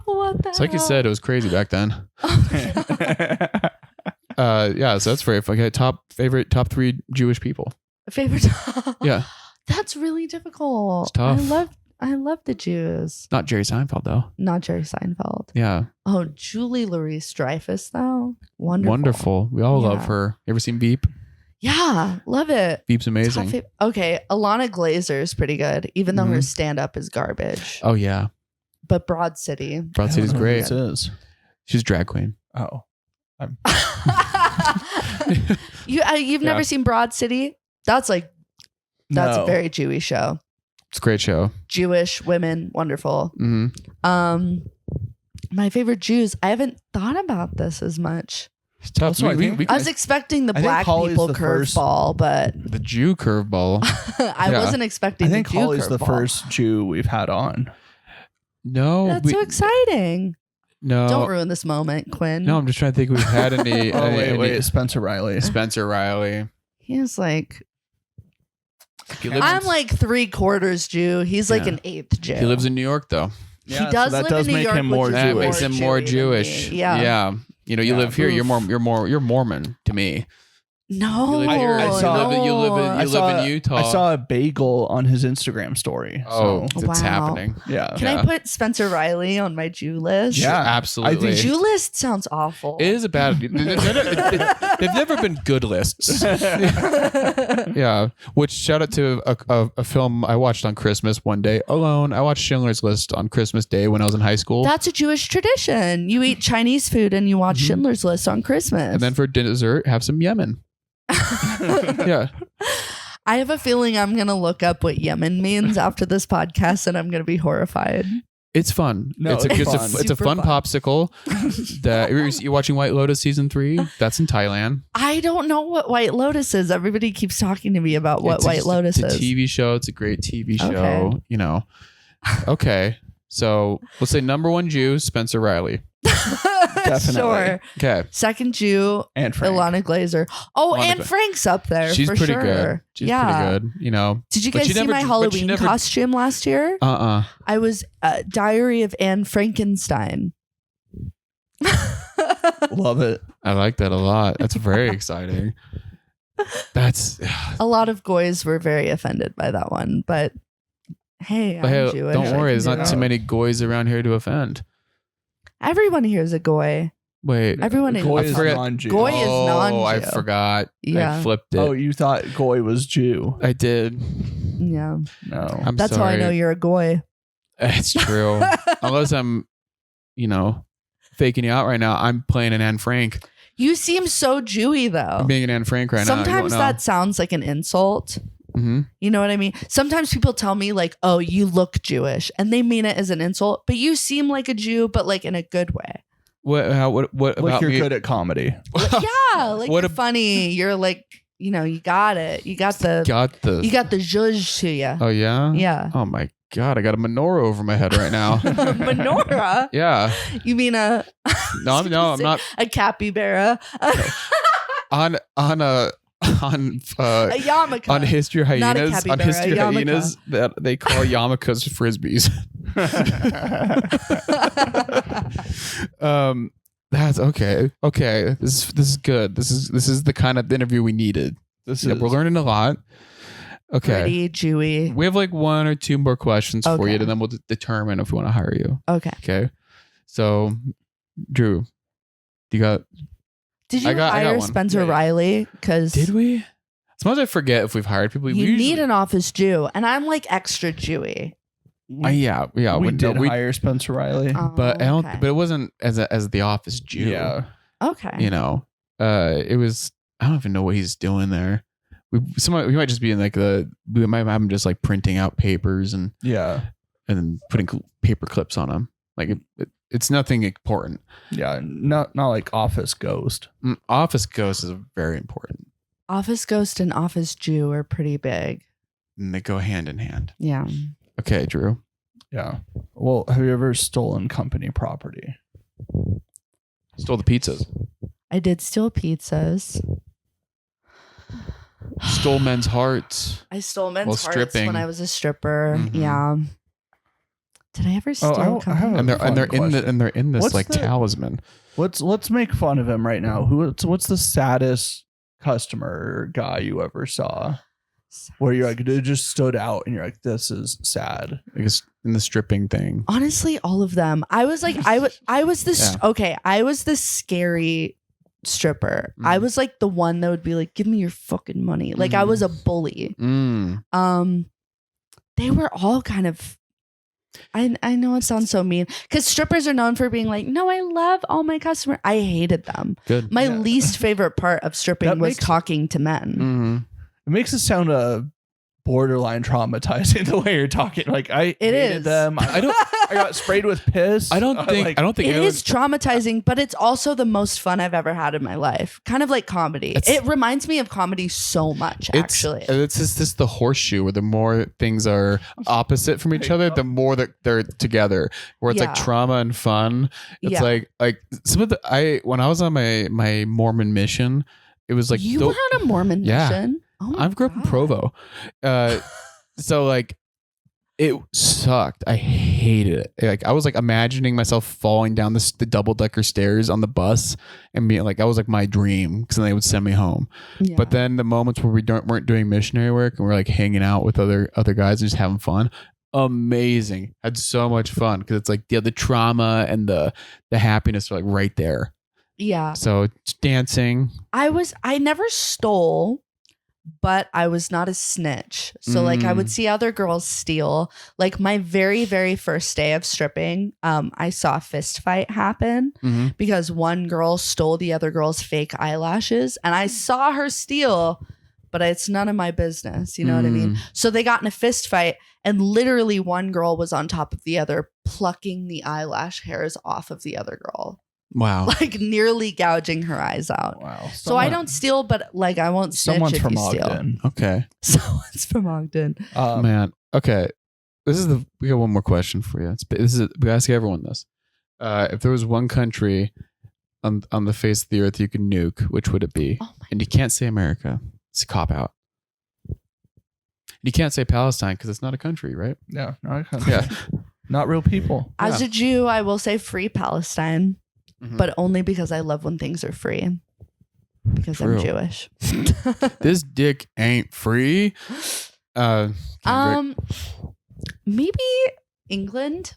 What the hell? So like you said, it was crazy back then. Yeah, so that's very okay. Top 3 Jewish people. Favorite? Yeah, that's really difficult. It's tough. I love the Jews. Not Jerry Seinfeld though. Not Jerry Seinfeld. Yeah. Oh, Julie Louis-Dreyfus though. Wonderful. We all love her. You ever seen Veep? Yeah, love it. Veep's amazing. Okay, Alana Glazer is pretty good, even though her stand-up is garbage. Oh yeah. But Broad City's great. She's a drag queen. Oh. You've never seen Broad City? That's a very Jewish show. It's a great show. Jewish women, wonderful. Mm-hmm. My favorite Jews. I haven't thought about this as much. It's tough. I was expecting the black people curveball, but the Jew curveball. I wasn't expecting. I think the Jew Hollie's curveball. the first Jew we've had on. No. That's so exciting. No. Don't ruin this moment, Quinn. No, I'm just trying to think if we've had any. wait. Spencer Riley. Spencer Riley. He was like... I'm like 3/4 Jew. He's like an 1/8 Jew. He lives in New York, though. Yeah, he does live in New York, that makes him more Jewish. Yeah. You know, you live here. You're Mormon to me. No, you live in Utah. I saw a bagel on his Instagram story. Oh, so. It's happening. Yeah. Can I put Spencer Riley on my Jew list? Yeah, absolutely. The Jew list sounds awful. It is a bad. They've never been good lists. Yeah. Which shout out to a film I watched on Christmas one day alone. I watched Schindler's List on Christmas Day when I was in high school. That's a Jewish tradition. You eat Chinese food and you watch Schindler's List on Christmas. And then for dessert, have some Yemen. Yeah. I have a feeling I'm going to look up what Yemen means after this podcast and I'm going to be horrified. It's fun. No, it's a fun popsicle. You're watching White Lotus season 3. That's in Thailand. I don't know what White Lotus is. Everybody keeps talking to me about what White Lotus is. It's a TV show. It's a great TV show. You know. Okay. So let's say number 1 Jew, Spencer Riley. Definitely. Sure. Okay. Second Jew, and Frank. Ilana Glazer. Oh, Anne Frank's up there. She's for pretty sure. good. She's pretty good. You know. Did you guys see my Halloween costume last year? I was Diary of Anne Frankenstein. Love it. I like that a lot. That's very exciting. That's a lot of goys were very offended by that one, but hey, I'm Jewish. Don't worry, there's not too many goys around here to offend. Everyone here is a goy. Wait, everyone goy is non-Jew. Goy is non-Jew. Oh, I forgot. Yeah. I flipped it. Oh, you thought goy was Jew? I did. Yeah. No, that's how I know you're a goy. It's true. Unless I'm, faking you out right now. I'm playing an Anne Frank. You seem so Jewy though. I'm being an Anne Frank right now. Sometimes that sounds like an insult. Mm-hmm. You know what I mean? Sometimes people tell me like, "Oh, you look Jewish," and they mean it as an insult, but you seem like a Jew, but like in a good way. What like about you're me? good at comedy? Yeah, like you're funny. You're like, you got it. You got the zhuzh to you. Oh yeah? Yeah. Oh my God, I got a menorah over my head right now. Menorah? Yeah. You mean No, I'm not a capybara. on a yarmulke. On history of hyenas, that they call yarmulkes frisbees. That's okay. Okay, this is good. This is the kind of interview we needed. We're learning a lot. Okay, pretty Jewy. We have like 1 or 2 more questions for you, and then we'll determine if we want to hire you. Okay. So, Drew, Did you hire Spencer Riley? Did we? Sometimes I forget if we've hired people. You need an office Jew, and I'm like extra Jewy. Yeah. We did hire Spencer Riley, but I don't. But it wasn't as the office Jew. Yeah. Okay. It was. I don't even know what he's doing there. We might just be in like we might have him just like printing out papers and then putting paper clips on them. Like it's nothing important. Yeah, not like Office Ghost. Office Ghost is very important. Office Ghost and Office Jew are pretty big. And they go hand in hand. Yeah. Okay, Drew. Yeah. Well, have you ever stolen company property? Stole the pizzas. I did steal pizzas. Stole men's hearts. I stole men's hearts when I was a stripper. Mm-hmm. Yeah. Did I ever steal company? And they're in this what's like talisman. Let's make fun of him right now. What's the saddest customer or guy you ever saw? Where you're like, it just stood out and you're like, this is sad. Because in the stripping thing. Honestly, all of them. I was like, I was this I was the scary stripper. I was like the one that would be like, give me your fucking money. Like I was a bully. They were all kind of, I know it sounds so mean because strippers are known for being like, no, I love all my customers. I hated them. Good. My least favorite part of stripping was talking to men. Mm-hmm. It makes it sound borderline traumatizing the way you're talking. Like I hated them. I got sprayed with piss. I don't think it is traumatizing, but it's also the most fun I've ever had in my life. Kind of like comedy. It reminds me of comedy so much, actually. It's just the horseshoe where the more things are opposite from each other, the more that they're together. Where it's like trauma and fun. It's like some of when I was on my Mormon mission, it was like you were on a Mormon mission. Oh I grew up in Provo. So like it sucked. I hated it. Like I was like imagining myself falling down the double-decker stairs on the bus and being like, that was like my dream, because then they would send me home. Yeah. But then the moments where we weren't doing missionary work and we're like hanging out with other guys and just having fun, amazing. Had so much fun because it's like the trauma and the happiness are like right there. Yeah. So dancing. I never stole, but I was not a snitch. So like I would see other girls steal. Like my very, very first day of stripping, I saw a fist fight happen because one girl stole the other girl's fake eyelashes, and I saw her steal, but it's none of my business. You know what I mean? So they got in a fist fight, and literally one girl was on top of the other, plucking the eyelash hairs off of the other girl. Wow. Like nearly gouging her eyes out. Wow. So I don't steal, but like I won't snitch someone's if from you steal. Ogden. Okay. Someone's from Ogden. Man. Okay. We got one more question for you. We ask everyone this. If there was one country on the face of the earth you could nuke, which would it be? And you can't say America. It's a cop out. You can't say Palestine because it's not a country, right? Yeah, not a country. Yeah. Not real people. As a Jew, I will say free Palestine. But only because I love when things are free. Because I'm Jewish. This dick ain't free. Maybe England.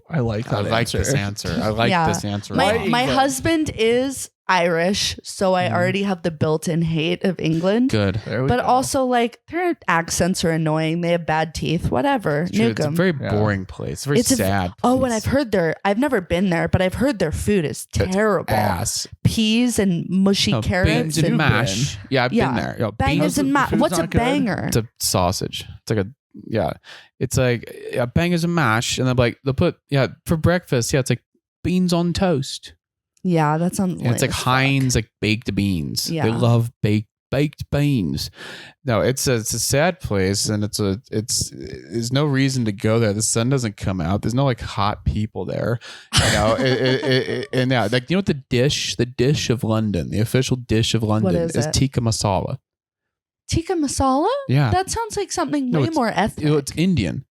I like that. This answer. I like this answer. My husband is Irish, so I already have the built-in hate of England. Good. But also, like, their accents are annoying. They have bad teeth. Whatever. Nuke it's them. a very boring place. Very sad. And I've heard I've never been there, but I've heard their food is terrible. Ass. Peas and mushy carrots. Beans and mash. Yeah, I've been there. Bangers and mash. What's a banger? It's a sausage. It's like it's like bangers and mash, and they'll put for breakfast. Yeah, it's like beans on toast. Yeah, that sounds. It's like Heinz, like baked beans. Yeah. They love baked beans. No, it's a sad place, and there's no reason to go there. The sun doesn't come out. There's no like hot people there. You know, and like you know what the dish of London, the official dish of London is tikka masala. Tikka masala? Yeah. That sounds like something way more ethnic. It's Indian.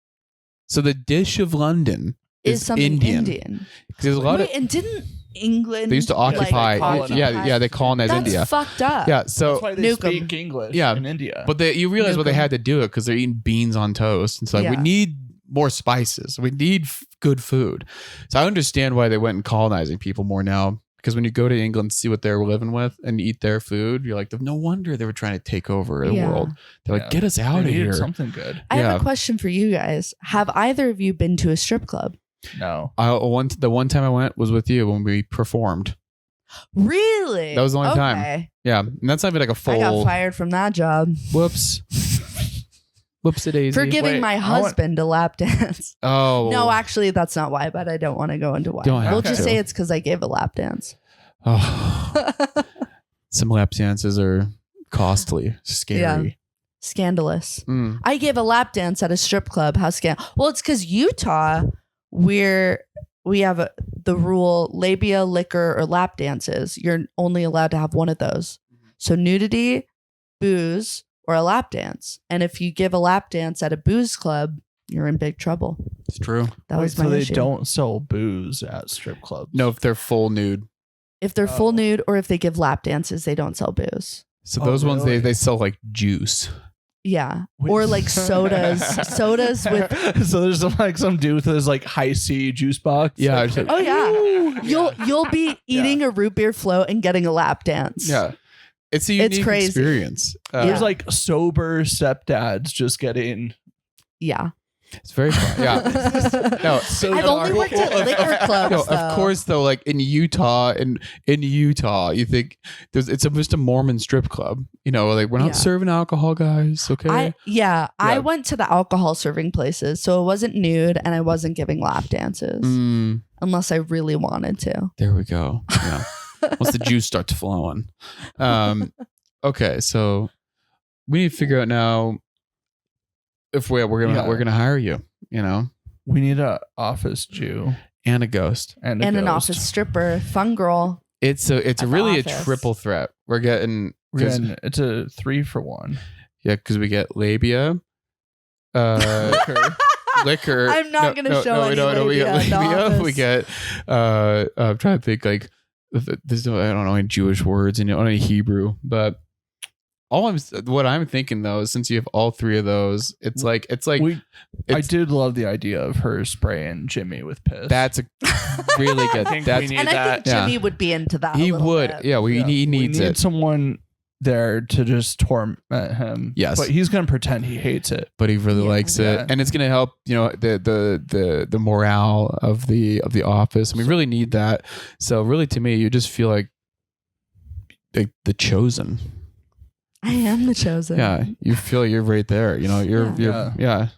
So the dish of London is something Indian. There's a lot and didn't England... They used to occupy... they colonized India. That's fucked up. Yeah, so... That's why they speak English in India. But you realize they had to do it because they're eating beans on toast. And so we need more spices. We need good food. So I understand why they went and colonizing people more now. Because when you go to England and see what they're living with and eat their food, you're like, no wonder they were trying to take over the world. They're like, get us out of here. Something good. I have a question for you guys. Have either of you been to a strip club? No. The one time I went was with you when we performed. Really? That was the only time. Yeah. And that's not even like a full... I got fired from that job. Whoops. Whoops-a-daisy. For giving my husband a lap dance. Oh. No, actually, that's not why, but I don't want to go into why. We'll just say it's because I gave a lap dance. Oh. Some lap dances are costly, scary. Yeah. Scandalous. I gave a lap dance at a strip club. How Well, it's because Utah, we have the rule, labia, liquor, or lap dances. You're only allowed to have one of those. So nudity, booze, or a lap dance. And if you give a lap dance at a booze club, you're in big trouble. It's true. That was my issue. They don't sell booze at strip clubs. No, if they're full nude. If they're full nude or if they give lap dances, they don't sell booze. So those ones, they sell like juice. Yeah. Or like sodas. Sodas with... So there's like some dude with his like high C juice box. Yeah. Like, oh yeah. You'll be eating a root beer float and getting a lap dance. Yeah. It's a unique experience. There's like sober stepdads just getting... Yeah. It's very fun. Yeah. No, so I've only worked at liquor clubs. No, of course, though, like in Utah, you think it's just a Mormon strip club. You know, like we're not serving alcohol, guys. Okay. I went to the alcohol serving places, so it wasn't nude, and I wasn't giving lap dances unless I really wanted to. There we go. Yeah. Once the juice starts flowing. Okay, so we need to figure out now if we're gonna hire you. You know, we need a office Jew and a ghost and an office stripper, fun girl. It's really a triple threat. We're getting it's a 3-for-1. Yeah, because we get labia, liquor. I'm not gonna show any labia. We get labia. We get. I'm trying to think like there's no, I don't know any Jewish words and any Hebrew, but. What I'm thinking though is since you have all three of those, it's like I did love the idea of her spraying Jimmy with piss. That's a really good. I think Jimmy would be into that. He would. Bit. Yeah, he needs it. Someone there to just torment him. Yes, but he's gonna pretend he hates it, but he really likes it, and it's gonna help. You know, the morale of the office. And we really need that. So really, to me, you just feel like the chosen. I am the chosen. Yeah, you feel you're right there. You know, you're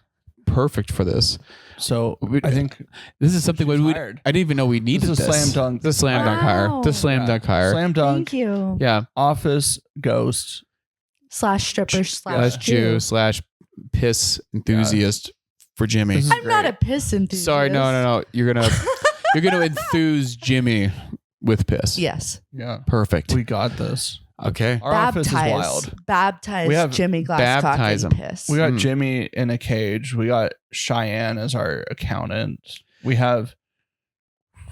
perfect for this. So I think this is something I didn't even know we needed. This is a slam dunk. The slam dunk hire. The slam dunk hire. Slam dunk. Thank you. Yeah. Office ghost / stripper / Jew / piss enthusiast for Jimmy. I'm not a piss enthusiast. Sorry, no. You're gonna enthuse Jimmy with piss. Yes. Yeah. Perfect. We got this. Okay. Our office is wild. Baptize Jimmy Glasscock and piss. We got Jimmy in a cage. We got Cheyenne as our accountant. We have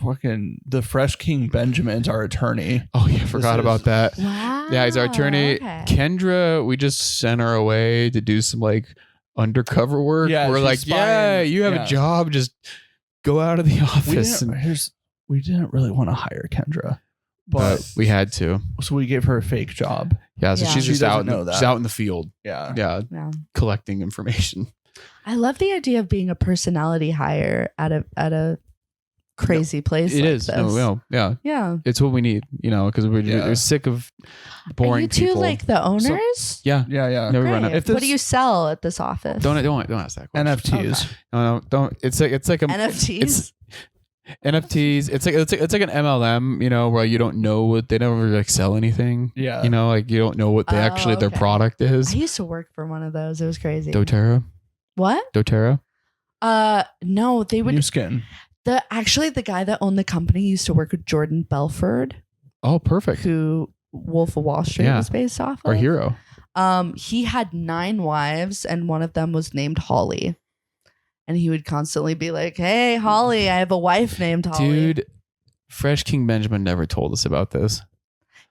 fucking the Fresh King Benjamin's our attorney. Oh yeah, forgot about that. Wow. Yeah, he's our attorney. Okay. Kendra, we just sent her away to do some like undercover work. Yeah, we're like, spying. You have a job. Just go out of the office. We didn't really want to hire Kendra. But we had to. So we gave her a fake job. Yeah, so she's just out in the field. Yeah. Collecting information. I love the idea of being a personality hire at a crazy place. It like is. This. Yeah. It's what we need, you know, because we're sick of boring people. Are you two like the owners? So, yeah. What do you sell at this office? Don't ask that question. NFTs. Okay. No, don't. It's like a NFTs. NFTs. It's like an MLM, you know, where you don't know what they never like sell anything. Yeah, you know, like you don't know what their product is. I used to work for one of those. It was crazy. doTERRA. What? doTERRA. No, they would. New Skin. The guy that owned the company used to work with Jordan Belford. Oh, perfect. Who Wolf of Wall Street was based off of. Our hero. He had 9 wives, and one of them was named Hollie. And he would constantly be like, "Hey, Hollie, I have a wife named Hollie." Dude, Fresh King Benjamin never told us about this.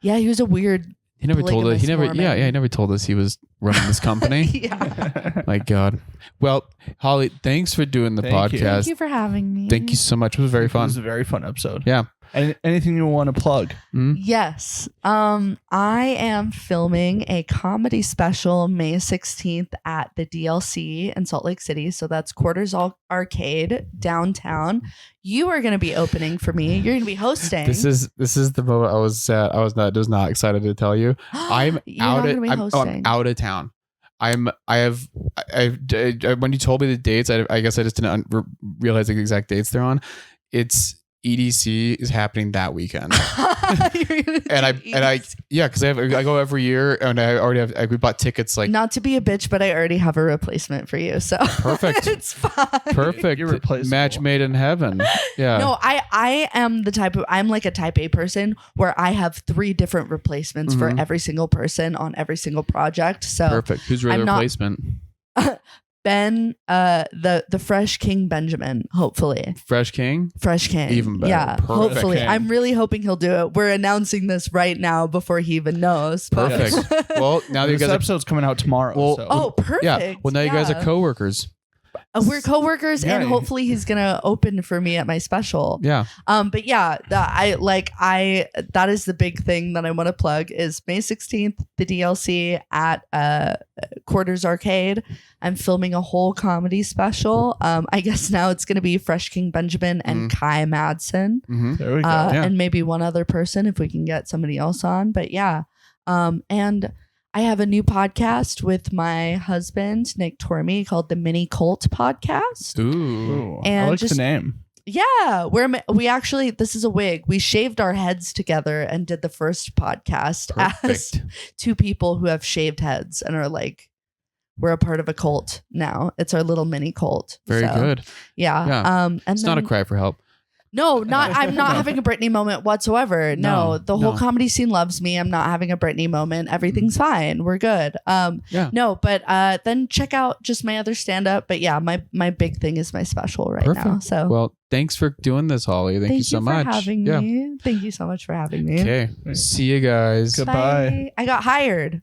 Yeah, he was a weird. He never told us. He never told us he was running this company. Yeah. My God. Well, Hollie, thanks for doing the podcast. Thank you for having me. Thank you so much. It was very fun. It was a very fun episode. Yeah. Anything you want to plug? Yes. I am filming a comedy special May 16th at the DLC in Salt Lake City. So that's Quarters Arcade downtown. You are going to be opening for me. You're going to be hosting. This is the moment I was not excited to tell you. I'm out of town. When you told me the dates, I guess I just didn't realize the exact dates they're on. It's EDC is happening that weekend. Because I go every year, and I already have. We bought tickets. Like, not to be a bitch, but I already have a replacement for you. So perfect. It's fine. Perfect. You're replaceable. Match made in heaven. Yeah. No, I am I'm like a type A person where I have 3 different replacements for every single person on every single project. So perfect. Who's your replacement? Ben, the Fresh King Benjamin, hopefully. Fresh King? Even better. Yeah, perfect. Hopefully. I'm really hoping he'll do it. We're announcing this right now before he even knows. Perfect. Well, now that this episode's coming out tomorrow. Well, perfect. Yeah. Well, now you guys are coworkers. We're coworkers, and hopefully he's gonna open for me at my special. Yeah. But yeah, that is the big thing that I want to plug is May 16th, the DLC at Quarters Arcade. I'm filming a whole comedy special. I guess now it's gonna be Fresh King Benjamin and Kai Madsen. There we go. And maybe one other person if we can get somebody else on. But yeah, and I have a new podcast with my husband, Nick Tormey, called the Mini Cult Podcast. Ooh, and I like the name. Yeah, we actually, this is a wig. We shaved our heads together and did the first podcast as two people who have shaved heads and are like, we're a part of a cult now. It's our little mini cult. Very good. Yeah. And it's not a cry for help. No, I'm not having a Britney moment whatsoever. No, the whole comedy scene loves me. I'm not having a Britney moment. Everything's fine. We're good. No, but then check out just my other stand up. But yeah, my big thing is my special right now. So well, thanks for doing this, Holly. Thank you so much for having me. Thank you so much for having me. Okay. See you guys. Goodbye. Bye. I got hired.